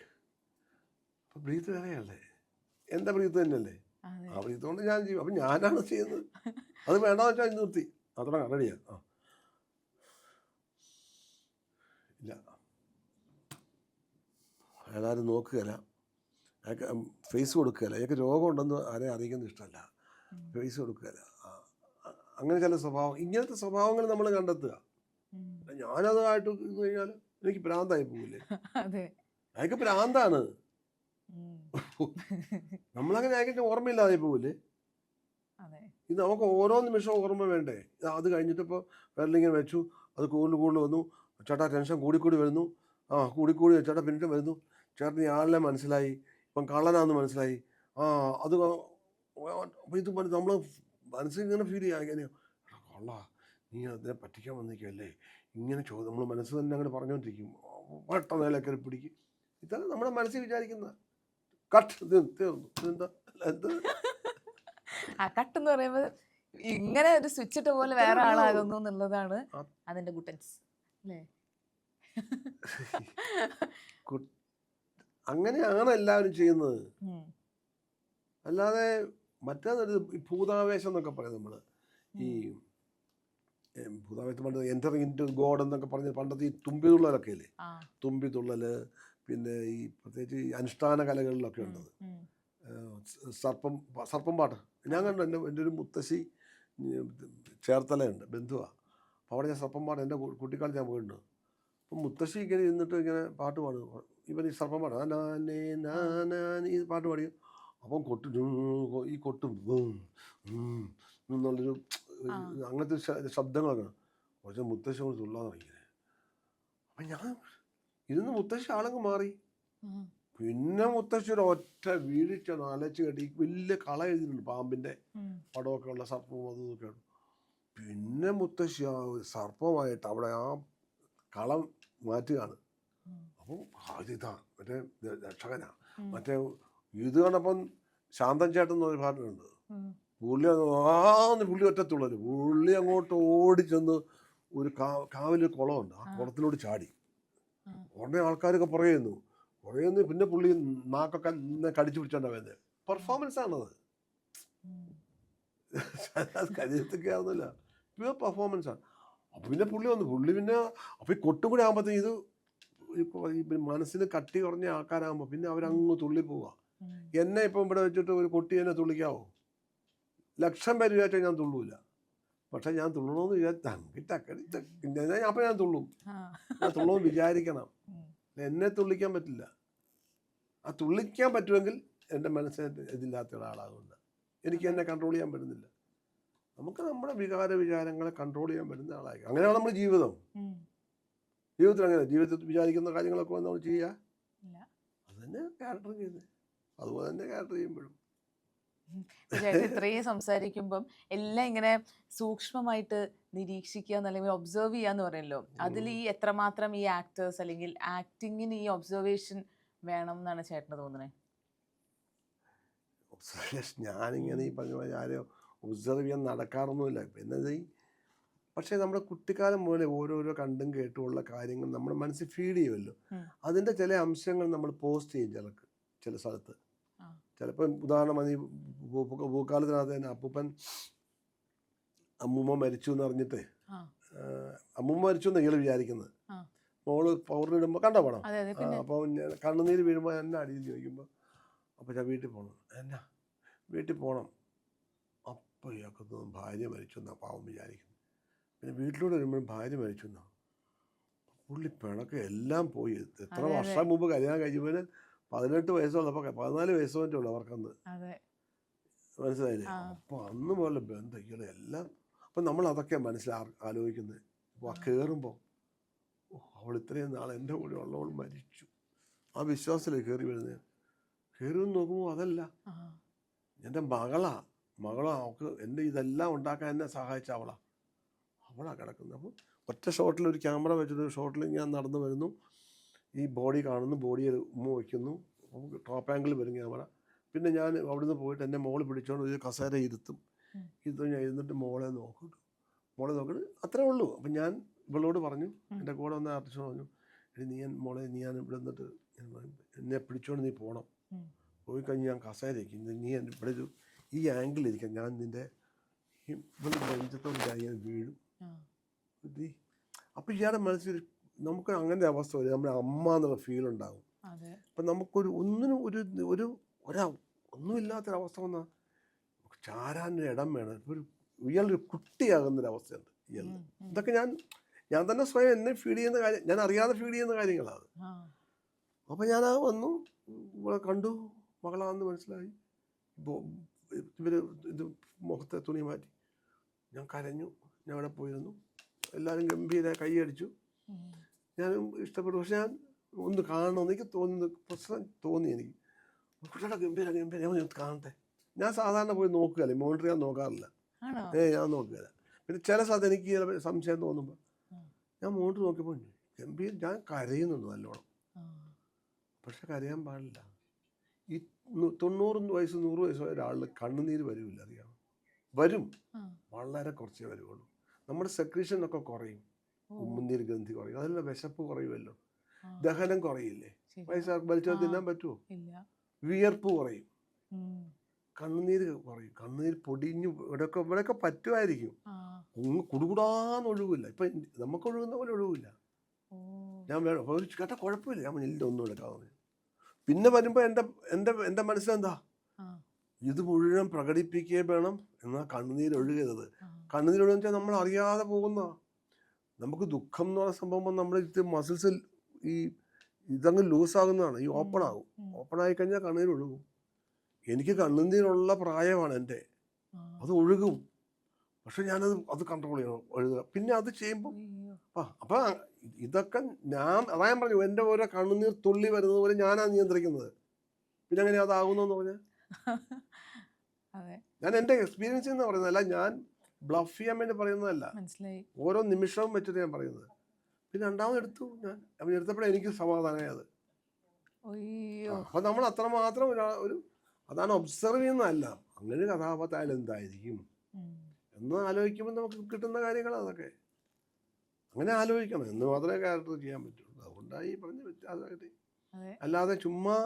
അപ്പം ബ്രീത്ത് വേറെയല്ലേ, എൻ്റെ ബ്രീത്ത് തന്നെയല്ലേ. ആ ബ്രീത്ത് കൊണ്ട് ഞാൻ ചെയ്യും. അപ്പം ഞാനാണ് ചെയ്യുന്നത്. അത് വേണമെന്ന് വെച്ചാൽ നിർത്തി അത്ര റെഡിയാ. ഇല്ല അയാളാരും നോക്കുകയില്ല, അയാൾക്ക് ഫേസ് കൊടുക്കുകയില്ല. അയാൾക്ക് രോഗം ഉണ്ടെന്ന് ആരെയും അറിയിക്കുന്നത് ഇഷ്ടമല്ല, ഫേസ് കൊടുക്കുകയില്ല. അങ്ങനെ ചില സ്വഭാവം, ഇങ്ങനത്തെ സ്വഭാവങ്ങൾ നമ്മൾ കണ്ടെത്തുക. ഞാനതായിട്ട് ഇത് കഴിഞ്ഞാൽ എനിക്ക് ഭ്രാന്തായി പോകില്ലേ. അയാൾക്ക് ഭ്രാന്താണ്. നമ്മളങ്ങനെ അയാൾക്ക് ഓർമ്മയില്ലാതെ പോകില്ലേ. ഇത് നമുക്ക് ഓരോ നിമിഷവും ഓർമ്മ വേണ്ടേ. അത് കഴിഞ്ഞിട്ടിപ്പോൾ വിരലിങ്ങനെ വെച്ചു, അത് കൂടുതൽ വന്നു, ചേട്ടാ ടെൻഷൻ കൂടിക്കൂടി വരുന്നു, കൂടിക്കൂടി ചേട്ടാ പിന്നിട്ട് വരുന്നു, ചേട്ടന് ആളിനെ മനസ്സിലായി, ഇപ്പം കള്ളനാന്ന് മനസ്സിലായി. അത് അപ്പം ഇത് നമ്മൾ മനസ്സിൽ ഇങ്ങനെ ഫീൽ ചെയ്യാൻ എങ്ങനെയോ, കൊള്ളാ നീ അതിനെ പറ്റിക്കാൻ വന്നിരിക്കുകയല്ലേ, ഇങ്ങനെ നമ്മൾ മനസ്സ് തന്നെ അങ്ങനെ പറഞ്ഞുകൊണ്ടിരിക്കും. പെട്ടെന്ന് അതിലൊക്കെ പിടിക്കും. ഇതാണ് നമ്മുടെ മനസ്സിൽ വിചാരിക്കുന്നത്. കട്ട് തീർന്നു. എന്താ
കട്ട് എന്ന് പറയുമ്പോൾ ഇങ്ങനെ ഒരു സ്വിച്ച് ഇട്ട പോലെ വേറെ ആളാകുന്നു എന്നുള്ളതാണ് അതിന്റെ ഗുട്ടൻസ് അല്ലേ.
അങ്ങനെയാണ് എല്ലാവരും ചെയ്യുന്നത്. അല്ലാതെ മറ്റേതൊരു ഭൂതാവേശം എന്നൊക്കെ പറയും നമ്മൾ. ഈ ഭൂതാവേശം പണ്ട് എൻ്ററിങ് ഇൻ ടു ഗോഡ് എന്നൊക്കെ പറഞ്ഞ് പണ്ടത്തെ ഈ തുമ്പിതുള്ളലൊക്കെ ഇല്ലേ, തുമ്പിതുള്ളല്, പിന്നെ ഈ പ്രത്യേകിച്ച് ഈ അനുഷ്ഠാന കലകളിലൊക്കെ ഉണ്ടത്. സർപ്പം പാട്ട് ഞാൻ കണ്ടു. എൻ്റെ ഒരു മുത്തശ്ശി ചേർത്തലയുണ്ട്, ബന്ധുവാണ്. അപ്പോൾ അവിടെ ഞാൻ സർപ്പം പാട്ട് എൻ്റെ കുട്ടിക്കാലത്ത് ഞാൻ പോയിട്ടുണ്ട്. അപ്പം മുത്തശ്ശി ഇങ്ങനെ ഇരുന്നിട്ട് ഇങ്ങനെ പാട്ട് പാടും. ഇവൻ ഈ സർപ്പം പാട്ട് ഈ പാട്ട് പാടിയും അപ്പം ഈ കൊട്ടും എന്നുള്ളൊരു അങ്ങനത്തെ ശബ്ദങ്ങളൊക്കെ. പക്ഷെ മുത്തശ്ശി കൊണ്ട് തുള്ളാതെ ഇങ്ങനെ. അപ്പം ഞാൻ ഇരുന്ന് മുത്തശ്ശി ആളങ്ങ് മാറി. പിന്നെ മുത്തശ്ശി ഒരു ഒറ്റ വീഴ്ച അലച്ച് കെട്ടി വലിയ കള എഴുതിയിട്ടുണ്ട്, പാമ്പിൻ്റെ പടമൊക്കെ ഉള്ള സർപ്പവും അതും ഇതൊക്കെയാണ്. പിന്നെ മുത്തശ്ശി ആ സർപ്പമായിട്ട് അവിടെ ആ കളം മാറ്റുകയാണ്. അപ്പം ഇതാ മറ്റേ രക്ഷകനാ. മറ്റേ ഇത് കണ്ടപ്പം ശാന്തൻ ചേട്ടൻ എന്നൊരു പാട്ടുണ്ട്. പുള്ളി ഒറ്റത്തുള്ളത്. പുള്ളി അങ്ങോട്ട് ഓടിച്ചെന്ന് ഒരു കാവിലൊരു കുളമുണ്ട്, ആ കുളത്തിലോട്ട് ചാടി. ഉടനെ ആൾക്കാരൊക്കെ പുറകെന്നു. പിന്നെ പുള്ളി നാക്കൊക്കെ കടിച്ചു പിടിച്ചോണ്ടാ വരുന്നത്. പെർഫോമൻസ് ആണത്, കരിയത്തൊക്കെ ആവുന്നില്ല, പ്യുവർ പെർഫോമൻസ് ആണ്. അപ്പം പിന്നെ പുള്ളി വന്നു. പിന്നെ അപ്പം ഈ കൊട്ടും കൂടി ആകുമ്പോഴത്തേക്ക് ഇത് മനസ്സിന് കട്ടി കുറഞ്ഞ ആൾക്കാരാകുമ്പോൾ പിന്നെ അവരങ്ങ് തുള്ളി പോവുക. എന്നെ ഇപ്പം ഇവിടെ വെച്ചിട്ട് ഒരു കൊട്ടി എന്നെ തുള്ളിക്കാവോ? 1,00,000 പേര് വിചാരിച്ചാൽ ഞാൻ തുള്ളൂല. പക്ഷെ ഞാൻ തുള്ളണമെന്ന് വിചാരിച്ച അപ്പം ഞാൻ തുള്ളും. ഞാൻ തുള്ളണമെന്ന് വിചാരിക്കണം. എന്നെ തുള്ളിക്കാൻ പറ്റില്ല. ആ തുള്ളിക്കാൻ പറ്റുമെങ്കിൽ എൻ്റെ മനസ്സിന് ഇതില്ലാത്ത ഒരാളാകുന്നുണ്ട്. എനിക്ക് എന്നെ കൺട്രോൾ ചെയ്യാൻ പറ്റുന്നില്ല. നമുക്ക് നമ്മുടെ വിചാരങ്ങളെ കൺട്രോൾ ചെയ്യാൻ പറ്റുന്ന ആളായി. അങ്ങനെയാണ് നമ്മുടെ ജീവിതത്തിൽ അങ്ങനെ ജീവിതത്തിൽ വിചാരിക്കുന്ന കാര്യങ്ങളൊക്കെ നമ്മൾ ചെയ്യുക. അത് തന്നെ ക്യാരക്ടർ ചെയ്യുന്നത്. അതുപോലെ തന്നെ ക്യാരക്ടർ ചെയ്യുമ്പോഴും
ചേട്ടൻ ഇത്രയും സംസാരിക്കുമ്പം എല്ലാം ഇങ്ങനെ സൂക്ഷ്മമായിട്ട് നിരീക്ഷിക്കുക അല്ലെങ്കിൽ ഒബ്സർവ് ചെയ്യാന്ന് പറയല്ലോ. അതിൽ ഈ എത്രമാത്രം ഈ ആക്ടേഴ്സ് അല്ലെങ്കിൽ ആക്ടിങ്ങിന് ഈ ഒബ്സർവേഷൻ വേണം എന്നാണ് ചേട്ടന് തോന്നുന്നത്?
ഒബ്സർവേഷൻ ഞാനിങ്ങനെ ഈ പറഞ്ഞ പോലെ ആരെയും ഒബ്സർവ് ചെയ്യാൻ നടക്കാറൊന്നുമില്ല. പിന്നെ പക്ഷേ നമ്മുടെ കുട്ടിക്കാലം പോലെ ഓരോരോ കണ്ടും കേട്ടുമുള്ള കാര്യങ്ങൾ നമ്മുടെ മനസ്സിൽ ഫീഡ് ചെയ്യുമല്ലോ. അതിൻ്റെ ചില അംശങ്ങൾ നമ്മൾ പോസ്റ്റ് ചെയ്യും ചില സ്ഥലത്ത്. ചിലപ്പോൾ ഉദാഹരണം ഈ ഭൂക്കാലത്തിനകത്ത് തന്നെ അപ്പൂപ്പൻ അമ്മൂമ്മ മരിച്ചു എന്ന് അറിഞ്ഞിട്ട് അമ്മൂമ്മ മരിച്ചു എന്ന് നിങ്ങൾ വിചാരിക്കുന്നത്, മോള് പൗറിനിടുമ്പോൾ കണ്ടോ പണം. അപ്പോൾ കണ്ണുനീര് വീഴുമ്പോൾ എന്നെ അടിയിൽ ചോദിക്കുമ്പോൾ അപ്പോൾ ഞാൻ വീട്ടിൽ പോകണം, എന്നാ വീട്ടിൽ പോകണം. അപ്പോൾ ഇയാൾക്ക് തോന്നും ഭാര്യ മരിച്ചു എന്നാണ് പാവം വിചാരിക്കുന്നത്. പിന്നെ വീട്ടിലൂടെ വരുമ്പോഴും ഭാര്യ മരിച്ചു എന്നാണ്. പുള്ളി പിണക്ക് എല്ലാം പോയി. എത്ര വർഷം മുമ്പ് കല്യാണം കഴിയുമ്പോൾ 18 വയസ്സുള്ളപ്പോൾ 14 വയസ്സ് പറ്റുള്ളൂ അവർക്കന്ന്, മനസ്സിലായില്ലേ? അപ്പോൾ അന്ന് പോലെ ബന്ധങ്ങൾ എല്ലാം. അപ്പം നമ്മൾ അതൊക്കെ ആലോചിക്കുന്നത്. അപ്പോൾ കയറുമ്പോൾ അവൾ ഇത്രയും നാൾ എൻ്റെ കൂടെ ഉള്ളവൾ മരിച്ചു, ആ വിശ്വാസത്തിലേക്ക് കയറി വരുന്നത്. കയറുമെന്ന് നോക്കുമ്പോൾ അതല്ല, എൻ്റെ മകളാ അവൾക്ക് എൻ്റെ ഇതെല്ലാം ഉണ്ടാക്കാൻ എന്നെ സഹായിച്ച അവളാ കിടക്കുന്നത്. അപ്പോൾ ഒറ്റ ഷോട്ടിൽ ഒരു ക്യാമറ വെച്ചിട്ട് ഷോട്ടിൽ ഞാൻ നടന്നു വരുന്നു, ഈ ബോഡി കാണുന്നു, ബോഡിയിൽ ഉമ്മ വയ്ക്കുന്നു, ടോപ്പ് ആംഗിൾ വരും ക്യാമറ. പിന്നെ ഞാൻ അവിടുന്ന് പോയിട്ട് എൻ്റെ മോള് പിടിച്ചോണ്ട് ഒരു കസേര ഇരുത്തും. ഞാൻ ഇരുന്നിട്ട് മോളെ നോക്കിയിട്ട് അത്രേ ഉള്ളൂ. അപ്പം ഞാൻ ഇവളോട് പറഞ്ഞു, എൻ്റെ കൂടെ വന്ന ആർട്ടിസ്റ്റ് പറഞ്ഞു, മോളെ ഞാൻ ഇവിടെ നിന്നിട്ട് എന്നെ പിടിച്ചോണ്ട് നീ പോകണം, പോയി കഴിഞ്ഞ് ഞാൻ കസേരയ്ക്ക് നീ ഇവിടെ ഈ ആംഗിൾ ഇരിക്കാം, ഞാൻ നിൻ്റെ ഇവിടെ നെഞ്ചത്തോണ്ട് ഞാൻ വീഴും. അപ്പം ഇയാളുടെ മനസ്സിൽ നമുക്ക് അങ്ങനത്തെ അവസ്ഥ വരും, നമ്മുടെ അമ്മ എന്നുള്ള ഫീൽ ഉണ്ടാകും. അപ്പം നമുക്കൊരു ഒന്നുമില്ലാത്തൊരവസ്ഥ വന്നാൽ നമുക്ക് ചാരാനൊരു ഇടം വേണം. ഇയാളൊരു കുട്ടിയാകുന്നൊരവസ്ഥയുണ്ട് ഇയാൾ. ഇതൊക്കെ ഞാൻ തന്നെ സ്വയം എന്നെ ഫീഡ് ചെയ്യുന്ന കാര്യം, ഞാൻ അറിയാതെ ഫീഡ് ചെയ്യുന്ന കാര്യങ്ങളാണ്. അപ്പം ഞാൻ വന്നു, ഇവിടെ കണ്ടു, മകളാണെന്ന് മനസ്സിലായി. ഇത് മുഖത്തെ തുണി മാറ്റി, ഞാൻ കരഞ്ഞു. ഞാൻ അവിടെ പോയിരുന്നു, എല്ലാവരും ഗംഭീര കൈയടിച്ചു, ഞാനും ഇഷ്ടപ്പെട്ടു. പക്ഷെ ഞാൻ ഒന്ന് കാണണമെന്ന് എനിക്ക് പ്രശ്നം തോന്നി. എനിക്ക് കുട്ടികളുടെ ഗംഭീര ഞാൻ കാണട്ടെ. ഞാൻ സാധാരണ പോയി നോക്കുകയല്ലേ, മോണിറ്റർ ചെയ്യാൻ നോക്കാറില്ല. ഞാൻ നോക്കുകയില്ല. പിന്നെ ചില സ്ഥലത്ത് എനിക്ക് സംശയം തോന്നുമ്പോൾ ഞാൻ മോണിറ്റർ നോക്കിയപ്പോൾ ഗംഭീര, ഞാൻ കരയുന്നുണ്ട് നല്ലോണം. പക്ഷെ കരയാൻ പാടില്ല. ഈ 90 വയസ്സ് 100 വയസ്സ് ഒരാളിൽ കണ്ണുനീര് വരില്ല, അറിയാമോ? വരും, വളരെ കുറച്ചേ വരുള്ളൂ. നമ്മുടെ സെക്രീഷനൊക്കെ കുറയും, ഉമ്മനീര് ഗ്രന്ഥി കുറയും, അതല്ല വിശപ്പ് കുറയുമല്ലോ, ദഹനം കുറയില്ലേ, വലിച്ചാൽ തിന്നാൻ പറ്റുമോ? വിയർപ്പ് കുറയും, കണ്ണുനീര് കുറയും, കണ്ണുനീര് പൊടിഞ്ഞു ഇവിടെയൊക്കെ പറ്റുമായിരിക്കും. കുടുകൂടാന്ന് ഒഴുകില്ല. ഇപ്പം നമുക്ക് ഒഴുകുന്ന പോലെ ഒഴുകില്ല. ഞാൻ കേട്ടാ കുഴപ്പമില്ല, ഞാൻ ഇല്ല ഒന്നും എടുക്കാതെ. പിന്നെ വരുമ്പോൾ എൻ്റെ മനസ്സിലെന്താ, ഇത് മുഴുവൻ പ്രകടിപ്പിക്കുകയും വേണം, എന്നാൽ കണ്ണുനീര് ഒഴുകരുത്. കണ്ണുനീര് ഒഴുകുന്ന വെച്ചാൽ നമ്മൾ അറിയാതെ പോകുന്ന, നമുക്ക് ദുഃഖം എന്ന് പറയുന്ന സംഭവം നമ്മുടെ ഇത് മസിൽസിൽ ഇതങ്ങ് ലൂസാകുന്നതാണ്, ഈ ഓപ്പൺ ആയി കഴിഞ്ഞാൽ കണ്ണുനീര് ഒഴുകും. എനിക്ക് കണ്ണുനീരുള്ള പ്രായമാണ് എൻ്റെ, അത് ഒഴുകും. പക്ഷെ അത് കൺട്രോൾ ചെയ്യണം, ഒഴുകുക. പിന്നെ അത് ചെയ്യുമ്പോൾ അപ്പം ഇതൊക്കെ അതാ ഞാൻ പറഞ്ഞു, എൻ്റെ ഓരോ കണ്ണുനീർ തുള്ളി വരുന്നത് പോലെ ഞാനാണ് നിയന്ത്രിക്കുന്നത്. പിന്നെ അങ്ങനെ അതാകുന്നെന്ന് പറഞ്ഞാൽ ഞാൻ എൻ്റെ എക്സ്പീരിയൻസിൽ നിന്ന് പറയുന്നതല്ല, ഞാൻ ബ്ലഫ് ചെയ്യാൻ വേണ്ടി പറയുന്നതല്ല, ഓരോ നിമിഷവും വെച്ചിട്ട് ഞാൻ പറയുന്നത്. പിന്നെ രണ്ടാമത് എടുത്തു ഞാൻ, അവൻ എടുത്തപ്പോഴേ എനിക്ക് സമാധാനമായി. അത് അപ്പം നമ്മൾ അത്രമാത്രം അതാണ് ഒബ്സർവ് ചെയ്യുന്നതല്ല, അങ്ങനെ കഥാപാത്രമായാലും എന്തായിരിക്കും എന്ന് ആലോചിക്കുമ്പോൾ നമുക്ക് കിട്ടുന്ന കാര്യങ്ങൾ അതൊക്കെ അങ്ങനെ ആലോചിക്കണം എന്ന് മാത്രമേ ക്യാരക്ടർ ചെയ്യാൻ പറ്റുള്ളൂ. അതുകൊണ്ടായി പറഞ്ഞ് വ്യത്യാസമായിട്ട്, അല്ലാതെ ചുമ്മാ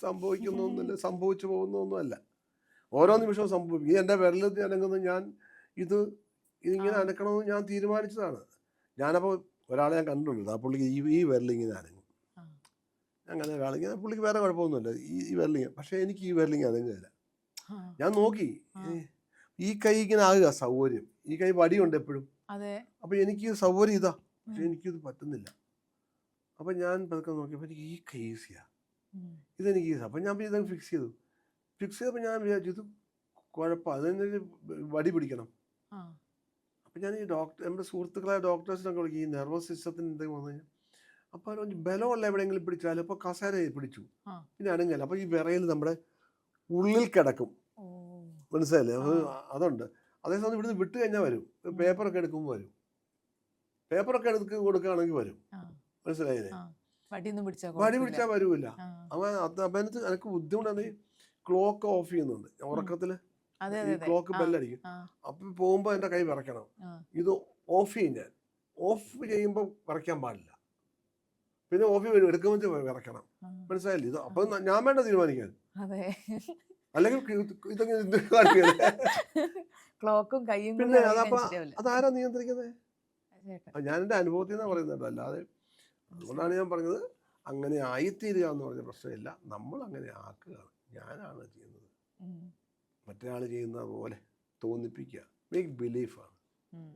സംഭവിക്കുന്നൊന്നുമില്ല, സംഭവിച്ചു പോകുന്നൊന്നുമല്ല. ഓരോ നിമിഷവും സംഭവിക്കും. ഈ എൻ്റെ വിരലത്തിൽ അനങ്ങുന്നത് ഞാൻ ഇതിങ്ങനെ അനക്കണമെന്ന് ഞാൻ തീരുമാനിച്ചതാണ്. ഞാനപ്പോൾ ഒരാളെ ഞാൻ കണ്ടിട്ടുണ്ട്, ആ പുള്ളിക്ക് ഈ വിരലിങ്ങനെ അനങ്ങും. അങ്ങനെ ഒരാളിങ്ങനെ, പുള്ളിക്ക് വേറെ കുഴപ്പമൊന്നുമില്ല, ഈ വിരലിങ്ങനെ. പക്ഷേ എനിക്ക് ഈ വിരലിങ്ങനെ അനങ്ങില്ല. ഞാൻ നോക്കി, ഈ കൈ ഇങ്ങനെ ആകുക സൗകര്യം, ഈ കൈ വടിയുണ്ട് എപ്പോഴും, അപ്പോൾ എനിക്ക് സൗകര്യം ഇതാ, പക്ഷെ എനിക്കിത് പറ്റുന്നില്ല. അപ്പം ഞാൻ പതുക്കെ നോക്കിയപ്പോൾ എനിക്ക് ഈ കൈ ഈസിയാ, ഇതെനിക്ക് ഈസിയാണ്. അപ്പം ഞാൻ ഇതങ്ങ് ഫിക്സ് ചെയ്തപ്പോൾ ഞാൻ വിചാരിച്ചു ഇത് കുഴപ്പം, അതിനൊരു വടി പിടിക്കണം. അപ്പം ഞാൻ ഈ നമ്മുടെ സുഹൃത്തുക്കളായ ഡോക്ടേഴ്സിനൊക്കെ വിളിക്കും, ഈ നെർവസ് സിസ്റ്റത്തിന് എന്തെങ്കിലും വന്നു കഴിഞ്ഞാൽ. അപ്പോൾ അവർ ബലമുള്ള എവിടെയെങ്കിലും പിടിച്ചാൽ, ഇപ്പോൾ കസേര പിടിച്ചു, പിന്നെ അനങ്ങല, അപ്പോൾ ഈ വിറയിൽ നമ്മുടെ ഉള്ളിൽ കിടക്കും, മനസ്സിലായില്ലേ?
ആ.
അതുണ്ട്. അതേസമയം ഇവിടുന്ന് വിട്ട് കഴിഞ്ഞാൽ വരും. പേപ്പറൊക്കെ എടുക്കുമ്പോൾ വരും. പേപ്പറൊക്കെ എടുത്ത് കൊടുക്കുകയാണെങ്കിൽ വരും.
ആ.
മനസ്സിലായില്ലേ?
ആ. വടിയൊന്നും പിടിച്ചാ
വടി
കുഴപ്പമില്ല.
പിടിച്ചാൽ വരൂല.
ആ.
അവനത് എനിക്ക് ബുദ്ധിമുട്ടാണ്. ഈ ക്ലോക്ക് ഓഫ് ചെയ്യുന്നുണ്ട്. ഉറക്കത്തിൽ
അതെ
ഈ
അതെ അതെ.
ക്ലോക്ക്
ആ.
ബെല്ലടിക്കും.
ആ.
അപ്പം പോകുമ്പോൾ എൻ്റെ കൈ വിറയ്ക്കണം.
ആ.
ഇത് ഓഫ് ചെയ്യും ഞാൻ. ഓഫ് ചെയ്യുമ്പോൾ വിറയ്ക്കാൻ പാടില്ല. പിന്നെ ഓഫ് ചെയ്ത് എടുക്കുമ്പോൾ വിറയ്ക്കണം.
ആ.
മനസ്സിലായില്ലേ? ഇത് അപ്പം ഞാൻ വേണ്ട തീരുമാനിക്കാൻ.
അതെ.
അല്ലെങ്കിൽ ഇതൊക്കെ ഇത് കാണിക്കല്ലേ?
ക്ലോക്കും കയ്യും കൂടി
പിന്നെ
ഇളകി
അതപ്പം
കഴിഞ്ഞാൽ ശരിയാവില്ല.
അതാരാ നിയന്ത്രിക്കുന്നത്?
ചേട്ടൻ.
ഞാൻ എൻ്റെ അനുഭവത്തിൽ നിന്നാണ് പറയുന്നത്. അല്ലാതെ അതുകൊണ്ടാണ് ഞാൻ പറഞ്ഞത് അങ്ങനെ ആയിത്തീരുക എന്ന് പറഞ്ഞ പ്രശ്നമില്ല. നമ്മൾ അങ്ങനെ ആക്കുകയാണ്. ഞാനാണ് ചെയ്യുന്നത്.
ഉം.
മറ്റൊരാൾ ചെയ്യുന്നത് പോലെ തോന്നിപ്പിക്കുക. മേക്ക് ബിലീഫാണ്.
ഉം.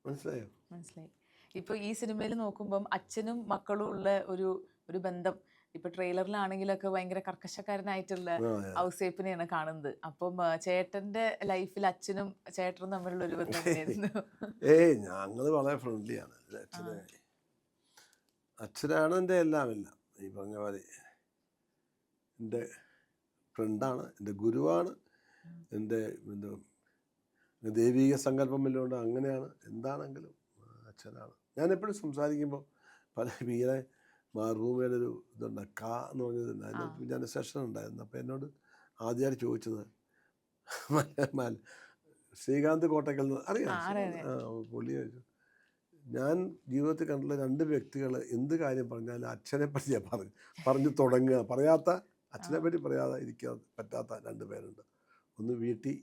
മനസ്സിലായോ?
മനസ്സിലായി. ഇപ്പൊ ഈ സിനിമയിൽ നോക്കുമ്പം അച്ഛനും മക്കളും ഉള്ള ഒരു ബന്ധം ഇപ്പൊ ട്രെയിലറിലാണെങ്കിലൊക്കെ ഭയങ്കര കർക്കശക്കാരനായിട്ടുള്ള ഔസേപ്പിനെയാണ് കാണുന്നത്. അപ്പം ചേട്ടന്റെ ലൈഫിൽ അച്ഛനും ചേട്ടനും തമ്മിലുള്ള ഒരു ബന്ധം എങ്ങനെയായിരുന്നു?
ഏയ് ഞങ്ങൾ വളരെ ഫ്രണ്ട്ലിയാണ്. അച്ഛനാണ് എൻ്റെ എല്ലാം. ഈ പറഞ്ഞ പോലെ എൻ്റെ ഫ്രണ്ടാണ്, എൻ്റെ ഗുരുവാണ്, എൻ്റെ ദൈവിക സങ്കല്പം വല്ലതുകൊണ്ട് അങ്ങനെയാണ്. എന്താണെങ്കിലും അച്ഛനാണ്. ഞാനെപ്പോഴും സംസാരിക്കുമ്പോൾ പല വീരെ മാർഭൂമിയുടെ ഒരു ഇതുണ്ട്, എന്ന് പറഞ്ഞത്. അതിനകത്ത് ഞാൻ സെഷൻ ഉണ്ടായിരുന്നു. അപ്പോൾ എന്നോട് ആദ്യമായിട്ട് ചോദിച്ചത് ശ്രീകാന്ത് കോട്ടക്കൽ അറിയാം. പുള്ളി ചോദിച്ചു, ഞാൻ ജീവിതത്തിൽ കണ്ടുള്ള 2 വ്യക്തികൾ എന്ത് കാര്യം പറഞ്ഞാലും അച്ഛനെ പറ്റിയാണ് പറഞ്ഞു തുടങ്ങുക. അച്ഛനെ പറ്റി പറയാതെ ഇരിക്കാൻ പറ്റാത്ത 2 പേരുണ്ട്. ഒന്ന് വീട്ടി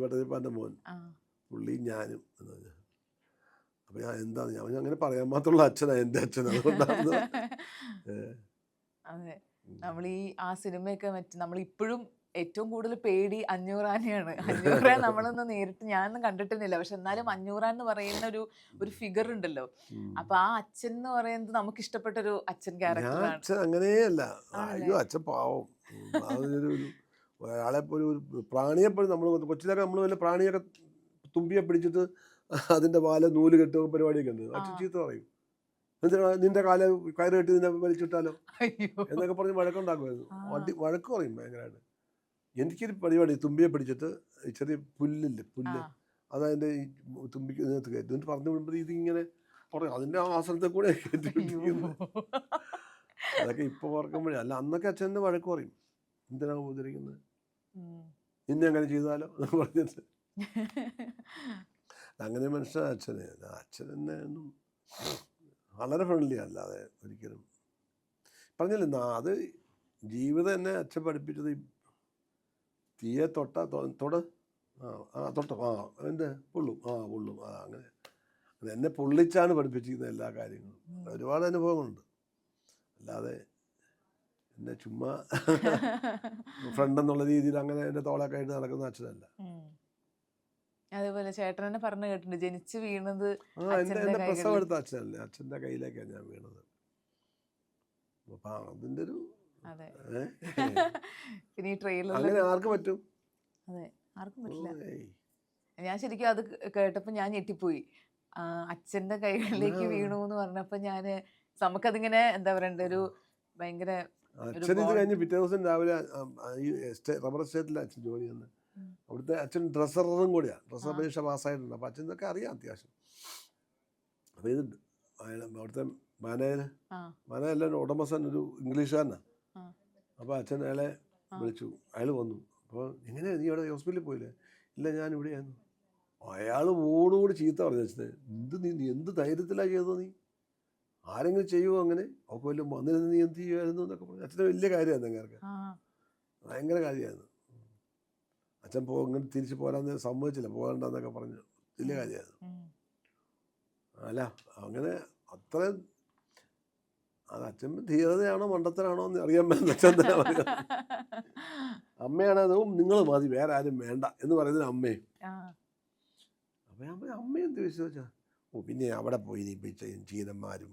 ഭട്ടതിരിപ്പാൻ്റെ മോൻ, പുള്ളി ഞാനും എന്ന് പറഞ്ഞു. അപ്പോൾ ഞാൻ എന്താണ് ഞാൻ അങ്ങനെ പറയാൻ മാത്രമുള്ള അച്ഛനാണ് എൻ്റെ അച്ഛൻ. അതുകൊണ്ടാണ്.
അതെ, നമ്മൾ ആ സിനിമയൊക്കെ നമ്മളിപ്പോഴും ഏറ്റവും കൂടുതൽ പേടി അഞ്ഞൂറാനെയാണ്. അഞ്ഞൂറാൻ നമ്മളൊന്നും നേരിട്ട് ഞാനൊന്നും കണ്ടിട്ടൊന്നുമില്ല. പക്ഷെ എന്നാലും അഞ്ഞൂറാൻ എന്ന് പറയുന്ന ഒരു ഫിഗർ ഉണ്ടല്ലോ. അപ്പൊ ആ അച്ഛൻ എന്ന് പറയുന്നത് നമുക്ക് ഇഷ്ടപ്പെട്ടൊരു അച്ഛൻ ക്യാരക്ടറാണ്.
അച്ഛൻ അങ്ങനെയല്ല. അയ്യോ അച്ഛൻ പാവം. ഒരാളെ പോലും ഒരു പ്രാണിയെപ്പോഴും നമ്മൾ കൊച്ചിലൊക്കെ നമ്മൾ വല്ല പ്രാണിയൊക്കെ തുമ്പിയെ പിടിച്ചിട്ട് അതിൻ്റെ വാല നൂല് കെട്ടുക പരിപാടിയൊക്കെ ഉണ്ട്. അച്ഛൻ ചീത്ത പറയും. എന്തിനാ നിന്റെ കാല കയറ് കെട്ടി നിന്നെ വലിച്ചിട്ടാലോ എന്നൊക്കെ പറഞ്ഞ് വഴക്കുണ്ടാക്കുമായിരുന്നു. വഴക്ക് പറയും ഭയങ്കരമായിട്ട്. എനിക്കൊരു പരിപാടി തുമ്പിയെ പിടിച്ചിട്ട് ചെറിയ പുല്ല് അതതിൻ്റെ ഈ തുമ്പിക്ക് ഇതിനകത്ത് കയറ്റും. എന്നിട്ട് പറഞ്ഞു വിടുമ്പോൾ ഇതിങ്ങനെ പറയും. അതിൻ്റെ ആസനത്തെ കൂടെ കയറ്റിപ്പിടിക്കുന്നു. അതൊക്കെ ഇപ്പോൾ ഓർക്കുമ്പോഴേ. അല്ല അന്നൊക്കെ അച്ഛൻ്റെ വഴക്ക് പറയും. എന്തിനാണ് ഉപദ്രവിക്കുന്നത്, നിന്നെ അങ്ങനെ ചെയ്താലോ എന്നൊക്കെ പറഞ്ഞിട്ട്. അങ്ങനെ മനുഷ്യനാണ് അച്ഛനെ. അച്ഛനെ ഒന്നും വളരെ ഫ്രണ്ട്ലി അല്ലാതെ ഒരിക്കലും പറഞ്ഞില്ല. അത് ജീവിതം എന്നെ അച്ഛൻ പഠിപ്പിച്ചത് തീയെ തൊട്ട് എന്ത് പൊള്ളും അങ്ങനെ എന്നെ പൊള്ളിച്ചാണ് പഠിപ്പിച്ചിരിക്കുന്നത് എല്ലാ കാര്യങ്ങളും. ഒരുപാട് അനുഭവങ്ങളുണ്ട്. അല്ലാതെ എന്നെ ചുമ്മാ ഫ്രണ്ട് എന്നുള്ള രീതിയിൽ അങ്ങനെ എൻ്റെ തോളൊക്കെ ആയിട്ട് നടക്കുന്ന അച്ഛനല്ല.
അതേപോലെ ചേട്ടൻ തന്നെ പറഞ്ഞു കേട്ടിട്ടുണ്ട്, ജനിച്ചു വീണത്
എൻ്റെ പ്രസവം എടുത്ത അച്ഛനല്ലേ, അച്ഛൻ്റെ കയ്യിലേക്കാണ് ഞാൻ വീണത്. അപ്പൊ അതിൻ്റെ ഒരു
പിന്നെ ഈ ട്രെയിലർ
അങ്ങനെ ആർക്ക് പറ്റും?
അതെ, ആർക്കും പറ്റില്ല. ഞാൻ ശരിക്കും അത് കേട്ടപ്പോൾ ഞാൻ ഞെട്ടിപ്പോയി. അച്ഛൻ്റെ കൈകളിലേക്ക് വീണു എന്ന് പറഞ്ഞപ്പോ നമുക്കതിങ്ങനെ എന്താ പറയണ്ട, ഒരു ഭയങ്കര
അച്ഛൻ ഇത് കഴിഞ്ഞ് പിറ്റേ ദിവസം രാവിലെ ഈ റബ്ബർ എസ്റ്റേറ്റിലെ അച്ഛൻ ജോലി ചെയ്യുന്നത്. അവിടുത്തെ അച്ഛൻ ഡ്രസ്സറും കൂടിയാണ്. ഡ്രസ്സർ പരീക്ഷ പാസ്സായിട്ടുണ്ട്. അപ്പോൾ അച്ഛൻ ഇതൊക്കെ അറിയാം അത്യാവശ്യം. അപ്പോൾ ഇത് അവിടുത്തെ മാനേജർ ഉടമസ്ഥൻ ഒരു ഇംഗ്ലീഷുകാരനാണ്. അപ്പോൾ അച്ഛൻ അയാളെ വിളിച്ചു. അയാൾ വന്നു. അപ്പോൾ എങ്ങനെയാണ് നീ ഇവിടെ ഹോസ്പിറ്റലിൽ പോയില്ലേ? ഇല്ല ഞാൻ ഇവിടെയായിരുന്നു. അയാൾ ഓടോട് ചീത്ത പറഞ്ഞു അച്ഛനെ. നീ എന്ത് ധൈര്യത്തിലാണ് ചെയ്തോ? നീ ആരെങ്കിലും ചെയ്യുമോ അങ്ങനെ? ഒക്കെ വല്ല വന്നിരുന്ന് നീ എന്ത് ചെയ്യുമായിരുന്നു എന്നൊക്കെ പറഞ്ഞു. അച്ഛന് വലിയ കാര്യമായിരുന്നു. അങ്ങേർക്ക് ഭയങ്കര കാര്യമായിരുന്നു. അച്ഛൻ ഇങ്ങനെ തിരിച്ച് പോരാന്ന് സമ്മതിച്ചില്ല, പോകണ്ടെന്നൊക്കെ പറഞ്ഞു. വലിയ കാര്യമായിരുന്നു. അല്ല അങ്ങനെ അത്രയും അത് അച്ഛൻ ധീരതയാണോ മണ്ടത്തരാണോ എന്ന് അറിയാൻ പറ്റുന്ന അച്ഛൻ തന്നെ പറയുന്നത്. അമ്മയാണ് അതും നിങ്ങൾ മതി, വേറെ ആരും വേണ്ട എന്ന് പറയുന്നത് അമ്മയും. അപ്പം അമ്മ എന്ത് വിശ്വസിച്ചാ? പിന്നെ അവിടെ പോയി ചീനന്മാരും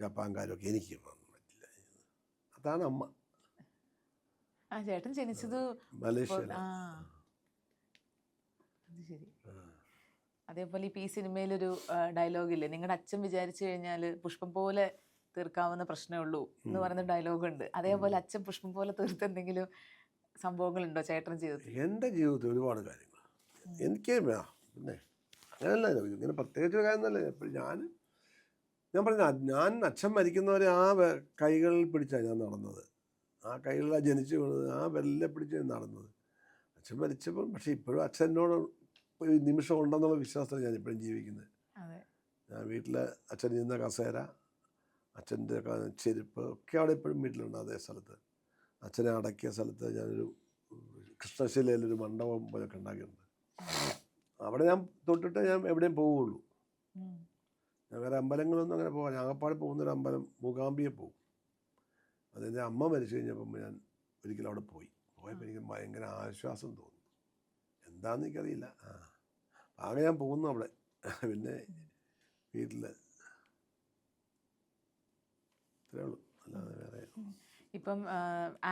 ജപ്പാൻകാരും ഒക്കെ എനിക്ക് പറ്റില്ല. അതാണ് അമ്മ.
ചേട്ടൻ ജനിച്ചത്
മലേഷ്യയിൽ.
അതേപോലെ ഇപ്പൊ ഈ സിനിമയിലൊരു ഡയലോഗില്ലേ, നിങ്ങളുടെ അച്ഛൻ വിചാരിച്ചു കഴിഞ്ഞാൽ പുഷ്പം പോലെ തീർക്കാവുന്ന പ്രശ്നമേ ഉള്ളൂ എന്ന് പറയുന്ന ഡയലോഗ് ഉണ്ട്. അതേപോലെ അച്ഛൻ പുഷ്പം പോലെ തീർത്ത് എന്തെങ്കിലും സംഭവങ്ങളുണ്ടോ ചേട്ടൻ്റെ ജീവിതത്തിൽ?
എൻ്റെ ജീവിതത്തിൽ ഒരുപാട് കാര്യങ്ങൾ എനിക്ക് പിന്നെ അങ്ങനെയല്ല, ഇങ്ങനെ പ്രത്യേകിച്ച് കാര്യം എന്നല്ല. എപ്പോഴും ഞാൻ പറഞ്ഞ ഞാൻ അച്ഛൻ മരിക്കുന്നവരെ ആ കൈകളിൽ പിടിച്ചാണ് ഞാൻ നടന്നത്. ആ കൈകളിലാണ് ജനിച്ചു വീണത്, ആ വിരലിലെ പിടിച്ച് നടന്നത്. അച്ഛൻ മരിച്ചപ്പോൾ പക്ഷേ ഇപ്പോഴും അച്ഛനോട് ഒരു നിമിഷം ഉണ്ടെന്നുള്ള വിശ്വാസത്തിൽ ഞാൻ ഇപ്പോഴും ജീവിക്കുന്നത്. ഞാൻ വീട്ടിൽ അച്ഛൻ ഇരുന്ന കസേര, അച്ഛൻ്റെ ചെരുപ്പ് ഒക്കെ അവിടെ ഇപ്പോഴും വീട്ടിലുണ്ട്. അതേ സ്ഥലത്ത് അച്ഛനെ അടക്കിയ സ്ഥലത്ത് ഞാനൊരു കൃഷ്ണശിലയിലൊരു മണ്ഡപം പോലൊക്കെ ഉണ്ടാക്കിയിട്ടുണ്ട്. അവിടെ ഞാൻ തൊട്ടിട്ട് ഞാൻ എവിടെയും പോവുള്ളൂ. ഞാൻ വേറെ അമ്പലങ്ങളൊന്നും അങ്ങനെ പോകാൻ, ആകപ്പാടെ പോകുന്നൊരു അമ്പലം മൂകാംബിയെ പോകും. അതെൻ്റെ അമ്മ മരിച്ചു കഴിഞ്ഞപ്പം ഞാൻ ഒരിക്കലും അവിടെ പോയപ്പോൾ എനിക്ക് ഭയങ്കര ആശ്വാസം തോന്നി. എന്താണെന്ന് എനിക്കറിയില്ല. ആകെ ഞാൻ പോകുന്നു അവിടെ. പിന്നെ വീട്ടിൽ ഇത്രേ ഉള്ളൂ, അല്ലാതെ വേറെ.
ഇപ്പം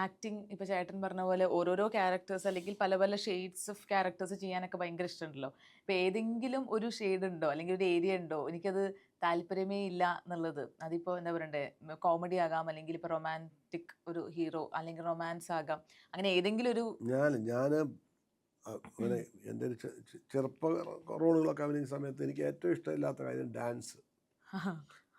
ആക്ടിങ്, ഇപ്പം ചേട്ടൻ പറഞ്ഞ പോലെ ഓരോരോ ക്യാരക്ടേഴ്സ് അല്ലെങ്കിൽ പല പല ഷെയ്ഡ്സ് ഓഫ് ക്യാരക്ടേഴ്സ് ചെയ്യാനൊക്കെ ഭയങ്കര ഇഷ്ടമുണ്ടല്ലോ. ഇപ്പം ഏതെങ്കിലും ഒരു ഷെയ്ഡ് ഉണ്ടോ അല്ലെങ്കിൽ ഒരു ഏരിയ ഉണ്ടോ എനിക്കത് താല്പര്യമേ ഇല്ല എന്നുള്ളത്? അതിപ്പോൾ എന്താ പറയണ്ടേ, കോമഡി ആകാം, അല്ലെങ്കിൽ ഇപ്പോൾ റൊമാൻറ്റിക് ഒരു ഹീറോ, അല്ലെങ്കിൽ റൊമാൻസ് ആകാം, അങ്ങനെ ഏതെങ്കിലും ഒരു.
ഞാൻ അങ്ങനെ എൻ്റെ ഒരു ചെറുപ്പ റോളുകളൊക്കെ അഭിനയിച്ച സമയത്ത് എനിക്ക് ഏറ്റവും ഇഷ്ടമില്ലാത്ത കാര്യം ഡാൻസ്,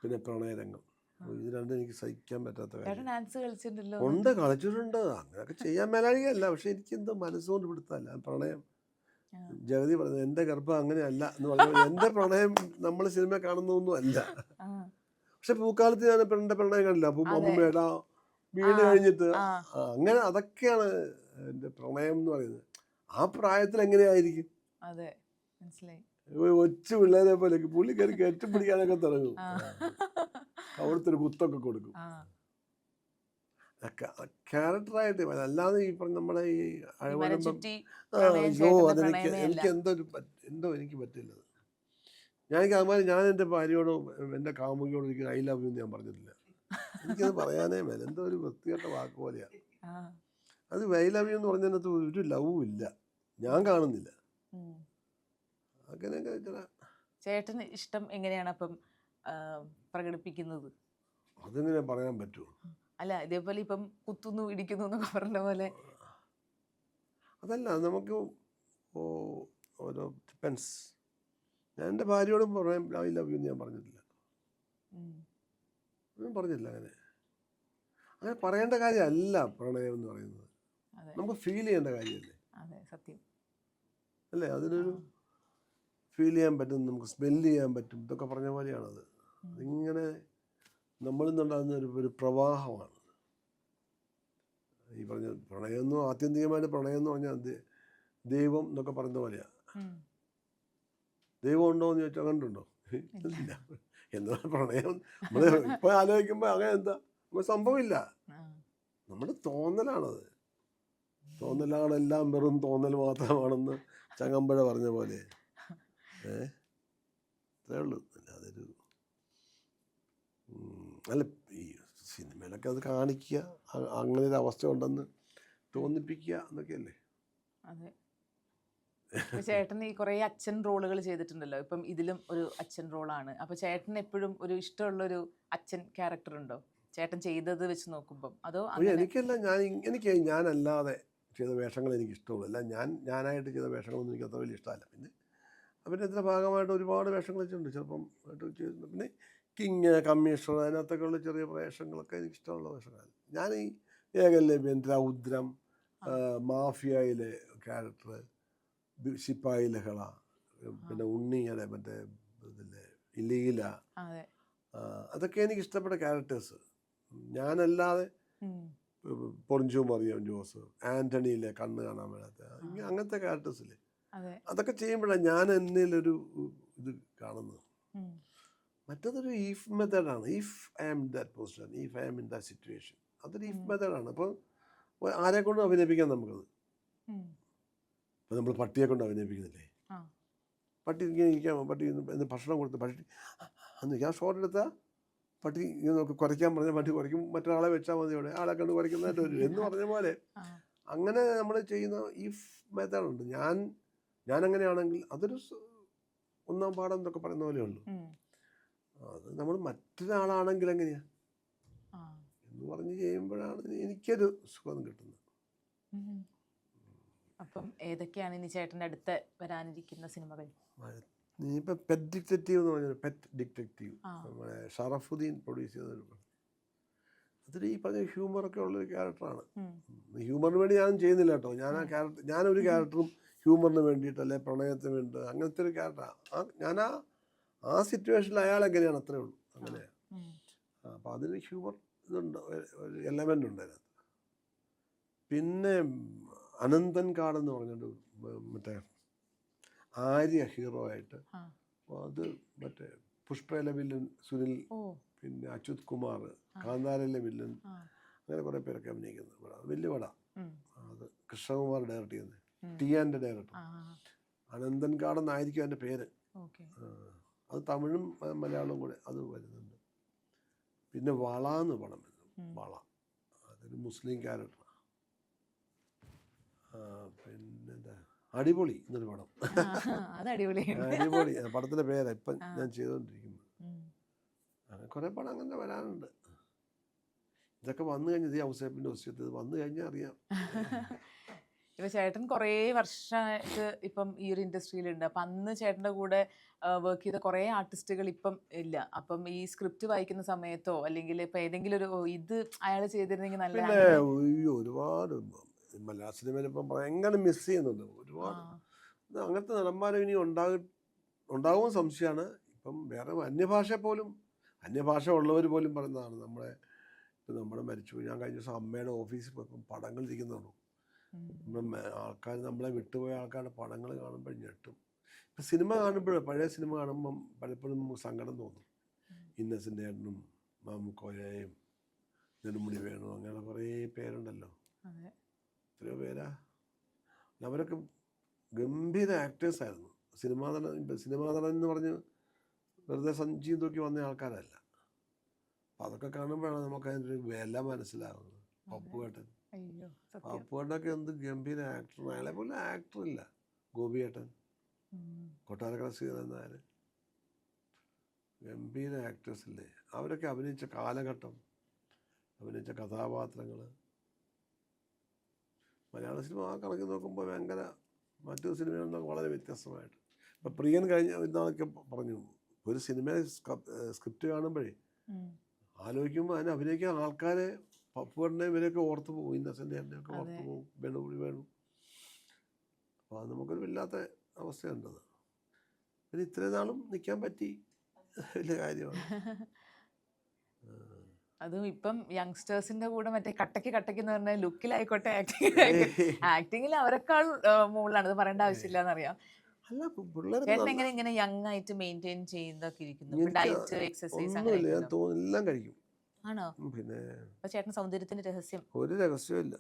പിന്നെ പ്രണയരംഗം. ഇത് രണ്ടും എനിക്ക് സഹിക്കാൻ പറ്റാത്ത കാര്യം.
ഡാൻസ് കളിച്ചിട്ടുണ്ടല്ലോ?
ഉണ്ട്, കളിച്ചിട്ടുണ്ട്. അങ്ങനെയൊക്കെ ചെയ്യാൻ മേലാഴികയല്ല, പക്ഷെ എനിക്കെന്തോ മനസ്സുകൊണ്ട് പിടുത്തല്ല പ്രണയം. ജഗതി പറഞ്ഞത് എൻ്റെ ഗർഭം അങ്ങനെയല്ല എന്ന് പറയുമ്പോൾ എൻ്റെ പ്രണയം നമ്മൾ സിനിമ കാണുന്നൊന്നും അല്ല. പക്ഷെ പൂക്കാലത്ത് ഞാൻ എൻ്റെ പ്രണയം കണ്ടില്ല. അമ്മൂമ്മേട വീട് കഴിഞ്ഞിട്ട് അങ്ങനെ, അതൊക്കെയാണ് എൻ്റെ പ്രണയം എന്ന് പറയുന്നത്. ആ പ്രായത്തിൽ എങ്ങനെയായിരിക്കും?
അതെ, മനസ്സിലായി.
ഒച്ച പിള്ളേരെ പോലെ പുള്ളിക്കാരി കെട്ടിപ്പിടിക്കാനൊക്കെ തുടങ്ങും, അവിടുത്തെ ഒരു കുത്തൊക്കെ കൊടുക്കും. ക്യാരക്ടറായിട്ട്, അല്ലാതെ ഈ പറഞ്ഞ നമ്മുടെ ഈ അഴവഴമ്പം എനിക്ക് എന്തോ എനിക്ക് പറ്റില്ലത്. ഞാൻ എൻ്റെ ഭാര്യയോടോ എൻ്റെ കാമുകിയോടോ ഒരിക്കലും ഐ ലവ് യു എന്ന് ഞാൻ പറഞ്ഞിട്ടില്ല. എനിക്കത് പറയാനേ മേല, എന്തോ ഒരു വൃത്തികെട്ട വാക്ക് പോലെയാണ് അത്. ഐ ലവ് യു എന്ന് പറഞ്ഞതിനകത്ത് ഒരു ലവും ഇല്ല, ഞാൻ കാണുന്നില്ല. അങ്ങനെയൊക്കെ.
ചേട്ടന് ഇഷ്ടം എങ്ങനെയാണ് അപ്പം പ്രകടിപ്പിക്കുന്നത്?
അതെങ്ങനെ പറയാൻ പറ്റുമോ?
അല്ല, ഇതേപോലെ ഇപ്പം കുത്തുന്നു ഇടിക്കുന്നു എന്നൊക്കെ പറഞ്ഞ പോലെ.
അതല്ല, നമുക്ക് ഓരോ ഡിപ്പെൻസ്. ഞാൻ എൻ്റെ ഭാര്യയോടും പറയാൻ ഐ ലവ് യു എന്ന് ഞാൻ പറഞ്ഞിട്ടില്ല. ഞാൻ പറഞ്ഞില്ല. അങ്ങനെ പറയേണ്ട കാര്യമല്ല പ്രണയം എന്ന് പറയുന്നത്. നമുക്ക് ഫീൽ ചെയ്യേണ്ട കാര്യമല്ലേ?
സത്യം
അല്ലേ? അതിനൊരു ഫീൽ ചെയ്യാൻ പറ്റും, നമുക്ക് സ്മെല്ല് ചെയ്യാൻ പറ്റും. ഇതൊക്കെ പറഞ്ഞ പോലെയാണത്. അതിങ്ങനെ നമ്മളിൽ നിന്നുണ്ടാകുന്ന ഒരു പ്രവാഹമാണ് ഈ പറഞ്ഞ പ്രണയം എന്ന്. ആത്യന്തികമായിട്ട് പ്രണയം എന്ന് പറഞ്ഞാൽ ദൈവം എന്നൊക്കെ പറയുന്ന പോലെയാണ്. ദൈവം ഉണ്ടോ എന്ന് ചോദിച്ചാൽ കണ്ടുണ്ടോ? ഇല്ല. എന്നാൽ പ്രണയം നമ്മൾ ഇപ്പം ആലോചിക്കുമ്പോൾ അങ്ങനെ എന്താ സംഭവമില്ല, നമ്മുടെ തോന്നലാണത്. തോന്നലാണ്, എല്ലാം വെറും തോന്നൽ മാത്രമാണെന്ന് ചങ്ങമ്പുഴ പറഞ്ഞ പോലെ. അത്രേ ഉള്ളൂ. അതൊരു അല്ല, ഈ സിനിമയിലൊക്കെ അത് കാണിക്കുക, അങ്ങനെ ഒരു അവസ്ഥ ഉണ്ടെന്ന് തോന്നിപ്പിക്കുക എന്നൊക്കെയല്ലേ.
അതെ. ചേട്ടൻ ഈ കുറേ അച്ഛൻ റോളുകൾ ചെയ്തിട്ടുണ്ടല്ലോ. ഇപ്പം ഇതിലും ഒരു അച്ഛൻ റോളാണ്. അപ്പോൾ ചേട്ടന് എപ്പോഴും ഒരു ഇഷ്ടമുള്ളൊരു അച്ഛൻ ക്യാരക്ടർ ഉണ്ടോ ചേട്ടൻ ചെയ്തത് വെച്ച് നോക്കുമ്പം? അതോ
എനിക്കല്ല, ഞാനല്ലാതെ ചെയ്ത വേഷങ്ങൾ എനിക്ക് ഇഷ്ടമുള്ളൂ. ഞാനായിട്ട് ചെയ്ത വേഷങ്ങളൊന്നും എനിക്ക് അത്ര വലിയ ഇഷ്ടമല്ല. പിന്നെ അഭിനയത്തിൻ്റെ ഭാഗമായിട്ട് ഒരുപാട് വേഷങ്ങൾ വെച്ചിട്ടുണ്ട് ചെറുപ്പം ആയിട്ട് ചെയ്തിട്ടുണ്ട്. പിന്നെ കിങ്, കമ്മീഷണർ, അതിനകത്തൊക്കെ ഉള്ള ചെറിയ വേഷങ്ങളൊക്കെ എനിക്ക് ഇഷ്ടമുള്ള വേഷങ്ങളാണ്. ഞാൻ ഈ ഏകലവ്യൻ, രൗദ്രം, മാഫിയയിലെ ക്യാരക്ടർ, ശിപ്പായി ലഹള, പിന്നെ ഉണ്ണിയുടെ മറ്റേ ഇതില്ലേ ലീല, അതൊക്കെ എനിക്ക് ഇഷ്ടപ്പെട്ട ക്യാരക്ടേഴ്സ്. ഞാനല്ലാതെ പൊറിഞ്ചു മറിയം ജോസ്, ആൻ്റണിയിലെ കണ്ണ് കാണാൻ മേലാത്ത, അങ്ങനത്തെ ക്യാരക്ടേഴ്സില്ലേ, അതൊക്കെ ചെയ്യുമ്പോഴാണ് ഞാൻ എന്നിലൊരു ഇത് കാണുന്നത്. മറ്റതൊരു ഈഫ് മെത്തേഡാണ്. If I am in that position, if I am in that situation, അതൊരു ഇഫ് മെത്തേഡാണ്. അപ്പോൾ ആരെ കൊണ്ടും അഭിനയിപ്പിക്കാം നമുക്കത്. ഇപ്പോൾ നമ്മൾ പട്ടിയെ കൊണ്ട് അഭിനയിപ്പിക്കുന്നില്ലേ? പട്ടി ഇങ്ങനെ ഇരിക്കാം, പട്ടി ഭക്ഷണം കൊടുത്ത് പട്ടി അന്ന് ഞാൻ ഷോട്ട് എടുത്താൽ പട്ടി നമുക്ക് കുറയ്ക്കാൻ പറഞ്ഞാൽ പട്ടി കുറയ്ക്കും, മറ്റൊരാളെ വെച്ചാൽ മതി, അവിടെ ആളെ കണ്ട് കുറയ്ക്കുന്നതായിട്ട് വരും എന്ന് പറഞ്ഞ പോലെ. അങ്ങനെ നമ്മൾ ചെയ്യുന്ന ഇഫ് മെത്തേഡുണ്ട്. ഞാനങ്ങനെയാണെങ്കിൽ അതൊരു ഒന്നാം പാഠം എന്നൊക്കെ പറയുന്ന പോലെയുള്ളൂ. അത് നമ്മൾ മറ്റൊരാളാണെങ്കിൽ എങ്ങനെയാ എന്ന് പറഞ്ഞ് ചെയ്യുമ്പോഴാണ് എനിക്കൊരു സുഖം കിട്ടുന്നത്.
അപ്പം ഏതൊക്കെയാണ് ഇനി ചേട്ടൻ്റെ അടുത്ത് വരാനിരിക്കുന്ന സിനിമകൾ?
ഇനിയിപ്പോൾ പെറ്റ് ഡിറ്റക്റ്റീവ് എന്ന് പറഞ്ഞൊരു പെറ്റ് ഡിറ്റക്റ്റീവ്
ആ.
നമ്മുടെ ഷറഫുദ്ദീൻ പ്രൊഡ്യൂസ് ചെയ്തൊരു പടം. അതിൽ ഈ പറഞ്ഞ ഹ്യൂമറൊക്കെ ഉള്ളൊരു ക്യാരക്ടറാണ്. ഹ്യൂമറിന് വേണ്ടി ഞാനും ചെയ്യുന്നില്ല കേട്ടോ. ഞാനൊരു ക്യാരക്ടറും ഹ്യൂമറിന് വേണ്ടിയിട്ട് അല്ലെ പ്രണയത്തിന് വേണ്ടി അങ്ങനത്തെ ഒരു ക്യാരക്ടറാണ്. ഞാൻ ആ സിറ്റുവേഷനിൽ അയാൾ എങ്ങനെയാണ് അത്രേ ഉള്ളൂ. അങ്ങനെയാണ്. അപ്പോൾ അതിന് ഹ്യൂമർ ഇതുണ്ട്, ഒരു എലമെൻ്റ് ഉണ്ട് അതിനകത്ത്. പിന്നെ അനന്തൻ കാടെന്ന് പറഞ്ഞിട്ട് മറ്റേ ആര്യ ഹീറോ ആയിട്ട്, അത് മറ്റേ പുഷ്പയിലെ വില്ലൻ സുനിൽ, പിന്നെ അച്യുത് കുമാർ, കാന്താരയിലെ വില്ലൻ, അങ്ങനെ കുറേ പേരൊക്കെ അഭിനയിക്കുന്നത് പടം. വലിയ പടം. അത് കൃഷ്ണകുമാർ ഡയറക്റ്റ് ചെയ്യുന്നത്, ടിയാൻ്റെ ഡയറക്ടർ. അനന്തൻ കാടെന്നായിരിക്കും അതിൻ്റെ പേര്. അത് തമിഴും മലയാളവും കൂടെ അത് വരുന്നുണ്ട്. പിന്നെ വള എന്ന് പടം വരുന്നു. വള അതൊരു മുസ്ലിം ക്യാരക്ടറാണ്. പിന്നെന്താ അടിപൊളി എന്നൊരു പടം. അടിപൊളി പടത്തിൻ്റെ പേരാണ് ഇപ്പം ഞാൻ ചെയ്തുകൊണ്ടിരിക്കുന്നത്. അങ്ങനെ കുറേ പടം അങ്ങനെ വരാനുണ്ട്. ഇതൊക്കെ വന്നു കഴിഞ്ഞാൽ ഈ ഔസേപ്പിൻ്റെ വസ്യത്ത് ഇത് വന്നു കഴിഞ്ഞാൽ അറിയാം.
ഇപ്പം ചേട്ടൻ കുറേ വർഷമായിട്ട് ഇപ്പം ഈ ഒരു ഇൻഡസ്ട്രിയിലുണ്ട്. അപ്പം അന്ന് ചേട്ടൻ്റെ കൂടെ വർക്ക് ചെയ്ത കുറേ ആർട്ടിസ്റ്റുകൾ ഇപ്പം ഇല്ല. അപ്പം ഈ സ്ക്രിപ്റ്റ് വായിക്കുന്ന സമയത്തോ അല്ലെങ്കിൽ ഇപ്പം ഏതെങ്കിലും ഒരു ഇത് അയാൾ ചെയ്തിരുന്നെങ്കിൽ നല്ല.
പിന്നെ ഒരുപാട് മലയാള സിനിമയിൽ ഇപ്പം ഭയങ്കര മിസ് ചെയ്യുന്നുണ്ട് ഒരുപാട്. അങ്ങനത്തെ നടന്മാരും ഇനി ഉണ്ടാകും സംശയമാണ്. ഇപ്പം വേറെ അന്യഭാഷ ഉള്ളവർ പോലും പറയുന്നതാണ്. നമ്മുടെ മരിച്ചു. ഞാൻ കഴിഞ്ഞ ദിവസം അമ്മയുടെ ഓഫീസിൽ പോയപ്പം പടങ്ങൾ ഇരിക്കുന്നുള്ളൂ. ആൾക്കാർ നമ്മളെ വിട്ടുപോയ ആൾക്കാരുടെ പടങ്ങൾ കാണുമ്പോൾ ഞെട്ടും. ഇപ്പം സിനിമ കാണുമ്പോഴേ, പഴയ സിനിമ കാണുമ്പം പലപ്പോഴും നമുക്ക് സങ്കടം തോന്നും. ഇന്നസെൻ്റ് ഏട്ടനും മാമുക്കോയയും നെടുമുടി വേണു, അങ്ങനെ കുറേ പേരുണ്ടല്ലോ. എത്രയോ പേരാ. അവരൊക്കെ ഗംഭീര ആക്ടേഴ്സായിരുന്നു. സിനിമാ നടൻ എന്ന് പറഞ്ഞ് വെറുതെ സഞ്ചിയും തൂക്കി വന്ന ആൾക്കാരല്ല. അപ്പം അതൊക്കെ കാണുമ്പോഴാണ് നമുക്ക് അതിൻ്റെ ഒരു വില മനസ്സിലാവുന്നത്. പപ്പുവേട്ടനൊക്കെ എന്ത് ഗംഭീര ആക്ടറാണ്. അയാളെ പോലെ ആക്ടറില്ല. ഗോപിയേട്ടൻ, കൊട്ടാരക്കര ശ്രീധരൻ നായർ, ഗംഭീര ആക്ടേഴ്സില്ലേ. അവരൊക്കെ അഭിനയിച്ച കാലഘട്ടം, അഭിനയിച്ച കഥാപാത്രങ്ങൾ, മലയാള സിനിമ ആ കണക്ക് നോക്കുമ്പോൾ ഭയങ്കര മറ്റു സിനിമയിൽ നിന്നൊക്കെ വളരെ വ്യത്യസ്തമായിട്ട്. ഇപ്പം പ്രിയൻ കഴിഞ്ഞ ഇന്നാളൊക്കെ പറഞ്ഞു, ഒരു സിനിമ സ്ക്രിപ്റ്റ് കാണുമ്പോഴേ ആലോചിക്കുമ്പോൾ അതിന് അഭിനയിക്കാൻ ആൾക്കാരെ പപ്പുവേട്ടനെ ഇവരെയൊക്കെ ഓർത്ത് പോകും. ഇന്നസെൻ്റ് ഏട്ടനെയൊക്കെ ഓർത്ത് പോകും. വേണു. അപ്പോൾ അത് നമുക്കൊരു വല്ലാത്ത അവസ്ഥയുണ്ടത്. പിന്നെ ഇത്രയും നാളും നിൽക്കാൻ പറ്റി, വലിയ കാര്യമാണ്.
അതും ഇപ്പം യങ്സ്റ്റേഴ്സിന്റെ കൂടെ മറ്റേ കട്ടയ്ക്ക് എന്ന് പറഞ്ഞ ലുക്കിലായിക്കോട്ടെ, ആക്ടിങ്ങിൽ അവരെക്കാൾ മുകളിലാണ്. അത് പറയേണ്ട ആവശ്യമില്ല എന്നറിയാം.
അല്ല, പിള്ളേർ
ഇങ്ങനെ യങ് ആയിട്ട് മെയിൻറ്റെയിൻ ചെയ്തൊക്കെ ഇരിക്കുന്നു. ഡയറ്റ്, എക്സസൈസ്
എല്ലാം കഴിക്കും.
ആണോ?
പിന്നെ
ചേട്ടൻ സൗന്ദര്യത്തിന്റെ രഹസ്യം?
ഒരു രഹസ്യമില്ല.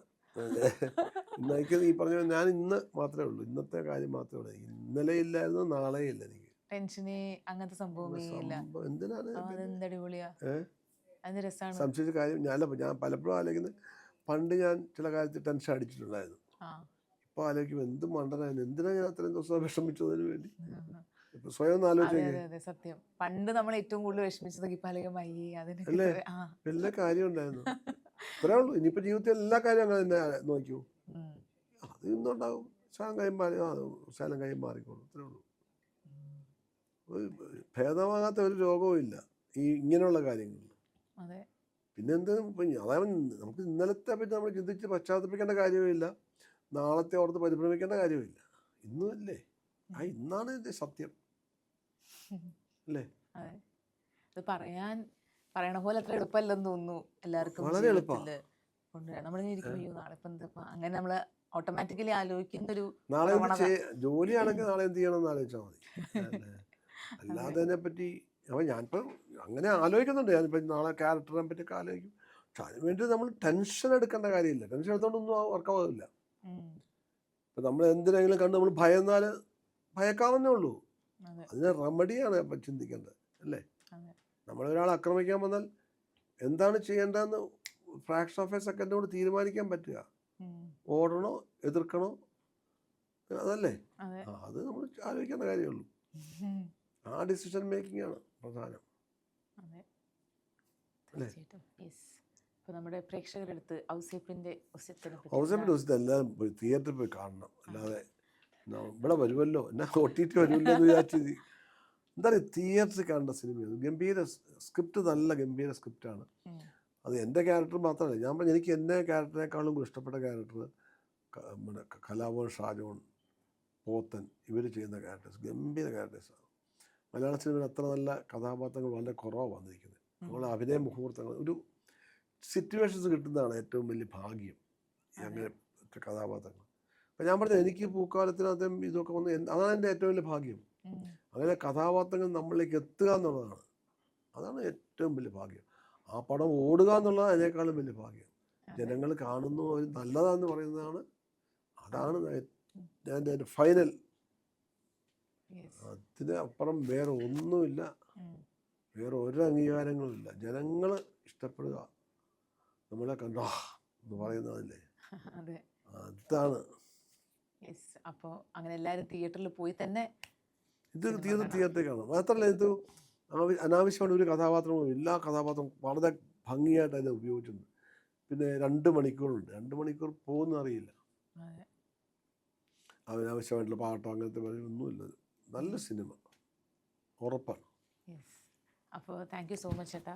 ഈ പറഞ്ഞ ഞാൻ ഇന്ന് മാത്രമേ ഉള്ളൂ, ഇന്നത്തെ കാര്യം മാത്രമേ ഉള്ളൂ. ഇന്നലെ ഇല്ലായിരുന്നു, നാളെ ഇല്ല. എനിക്ക്
ടെൻഷന് അങ്ങനത്തെ സംഭവമേ ഇല്ല.
എന്തിനാണ്
സംശയിച്ച
കാര്യം? ഞാൻ പലപ്പോഴും ആലോചിക്കുന്നത്, പണ്ട് ഞാൻ ചില കാര്യത്തിൽ ടെൻഷൻ അടിച്ചിട്ടുണ്ടായിരുന്നു. ഇപ്പൊ ആലോചിക്കും എന്ത് മണ്ടനായിരുന്നു, എന്തിനാ ഞാൻ അത്രയും ദിവസം വിഷമിച്ചതിന് വേണ്ടി. ഇപ്പൊ സ്വയം ആലോചിച്ചേ.
സത്യം. പണ്ട് നമ്മൾ ഏറ്റവും കൂടുതൽ വിഷമിച്ചതൊക്കെ
അല്ലേ, എല്ലാ കാര്യം ഉണ്ടായിരുന്നു. ഇത്രേ ഉള്ളൂ. ഇനിയിപ്പോ ജീവിതത്തിൽ എല്ലാ കാര്യവും അങ്ങനെ തന്നെ നോക്കൂ. അത് ഇന്നുണ്ടാവും. ശാലം കൈ മാറിക്കോളും. ഇത്രേ ഉള്ളൂ. ഭേദമാകാത്ത ഒരു രോഗവും ഇല്ല ഇങ്ങനെയുള്ള കാര്യങ്ങളിൽ. പിന്നെന്ത്, അതായത് നമുക്ക് ഇന്നലത്തെ പറ്റി നമ്മൾ ചിന്തിച്ച് പശ്ചാത്തപിക്കേണ്ട കാര്യമില്ല, നാളത്തെ ഓർത്ത് പരിഭ്രമിക്കേണ്ട കാര്യമില്ല. ഇന്നും അല്ലേ, ഇന്നാണ് ഇതിന്റെ സത്യം അല്ലേ.
പറയണ പോലെ അത്ര എളുപ്പമല്ലെന്ന് തോന്നുന്നു എല്ലാവർക്കും.
വളരെ എളുപ്പമാണ്.
അങ്ങനെ നമ്മള് ഓട്ടോമാറ്റിക്കലി ആലോചിക്കുന്നൊരു
നാളെ ജോലിയാണെങ്കിൽ നാളെ എന്ത് ചെയ്യണമെന്ന് ആലോചിച്ചാൽ മതി. അല്ലാതെ അതിനെപ്പറ്റി ഞാനിപ്പം അങ്ങനെ ആലോചിക്കുന്നുണ്ട്. ഞാനിപ്പം നാളെ ക്യാരക്ടറിനെ പറ്റിയൊക്കെ ആലോചിക്കും. പക്ഷെ അതിനുവേണ്ടി നമ്മൾ ടെൻഷൻ എടുക്കേണ്ട കാര്യമില്ല. ടെൻഷൻ എടുത്തോണ്ടൊന്നും വർക്കാവില്ല. ഇപ്പം നമ്മൾ എന്തിനെങ്കിലും കണ്ട് നമ്മൾ ഭയന്നാൽ ഭയക്കാവുന്നേ ഉള്ളൂ. അതിന് റെമഡിയാണ് ഇപ്പം ചിന്തിക്കേണ്ടത് അല്ലേ. നമ്മളൊരാൾ ആക്രമിക്കാൻ വന്നാൽ എന്താണ് ചെയ്യേണ്ടതെന്ന് ഫ്രാക്ഷൻ ഓഫ് എ സെക്കൻഡ് കൊണ്ട് തീരുമാനിക്കാൻ പറ്റുക. ഓടണോ എതിർക്കണോ, അതല്ലേ. അത് നമ്മൾ ആലോചിക്കേണ്ട കാര്യമുള്ളൂ. ആ ഡിസിഷൻ മേക്കിംഗ് ആണ് പ്രധാനം അല്ലേ.
അപ്പോൾ നമ്മുടെ പ്രേക്ഷകരുടെ അടുത്ത് ഔസേപ്പിൻ്റെ ഒസ്യത്തിനെ പറ്റി
ഔസേപ്പിൻ്റെ ദിവസത്തെ എല്ലാം പോയി തിയേറ്ററിൽ പോയി കാണണം. അല്ലാതെ ഇവിടെ വരുമല്ലോ എന്നാ OTT വരുമല്ലോ എന്ന് വിചാരിച്ചു എന്താ പറയുക, തിയേറ്ററിൽ കാണേണ്ട സിനിമയാണ്. ഗംഭീര സ്ക്രിപ്റ്റ്, നല്ല ഗംഭീര സ്ക്രിപ്റ്റാണ്. അത് എൻ്റെ ക്യാരക്ടർ മാത്രമല്ല, ഞാൻ പറഞ്ഞു എനിക്ക് എൻ്റെ ക്യാരക്ടറിനേക്കാളും ഇഷ്ടപ്പെട്ട ക്യാരക്ടർ നമ്മുടെ കലാഭവൻ, ഷാജോൺ, പോത്തൻ ഇവർ ചെയ്യുന്ന ക്യാരക്ടേഴ്സ് ഗംഭീര ക്യാരക്ടേഴ്സാണ്. മലയാള സിനിമയിൽ അത്ര നല്ല കഥാപാത്രങ്ങൾ വളരെ കുറവാണ് വന്നിരിക്കുന്നത്. നമ്മൾ അഭിനയ മുഹൂർത്തങ്ങൾ, ഒരു സിറ്റുവേഷൻസ് കിട്ടുന്നതാണ് ഏറ്റവും വലിയ ഭാഗ്യം ഈ അങ്ങനത്തെ കഥാപാത്രങ്ങൾ. അപ്പം ഞാൻ പറഞ്ഞത് എനിക്ക് പൂക്കാലത്തിനകത്തും ഇതൊക്കെ വന്ന് അതാണ് എൻ്റെ ഏറ്റവും വലിയ ഭാഗ്യം. അങ്ങനെ കഥാപാത്രങ്ങൾ നമ്മളിലേക്ക് എത്തുക എന്നുള്ളതാണ്, അതാണ് ഏറ്റവും വലിയ ഭാഗ്യം. ആ പടം ഓടുക എന്നുള്ളത് അതിനേക്കാളും വലിയ ഭാഗ്യം. ജനങ്ങൾ കാണുന്നു, അവർ നല്ലതാണെന്ന് പറയുന്നതാണ്, അതാണ് എൻ്റെ ഫൈനൽ. അതിന് അപ്പുറം വേറെ ഒന്നുമില്ല, വേറെ ഒരു അംഗീകാരങ്ങളും ഇല്ല. ജനങ്ങൾ ഇഷ്ടപ്പെടുക, നമ്മളെ കണ്ടോ എന്ന് പറയുന്നതല്ലേ, അതാണ്.
അപ്പോൾ അങ്ങനെ എല്ലാവരും തിയേറ്ററിൽ പോയി തന്നെ
ഇത് തിയേറ്ററിൽ കാണാം. മാത്രമല്ല ഇത് അനാവശ്യമാണ് ഒരു കഥാപാത്രവും, എല്ലാ കഥാപാത്രവും വളരെ ഭംഗിയായിട്ട് അതിനെ ഉപയോഗിച്ചിട്ടുണ്ട്. പിന്നെ 2 മണിക്കൂറുണ്ട്, 2 മണിക്കൂർ പോകുന്ന അറിയില്ല. അനാവശ്യമായിട്ടുള്ള പാട്ടോ അങ്ങനത്തെ ഒന്നുമില്ല. നല്ല സിനിമ ഉറപ്പാണ്.
അപ്പോൾ താങ്ക് യു സോ മച്ച് ചേട്ടാ.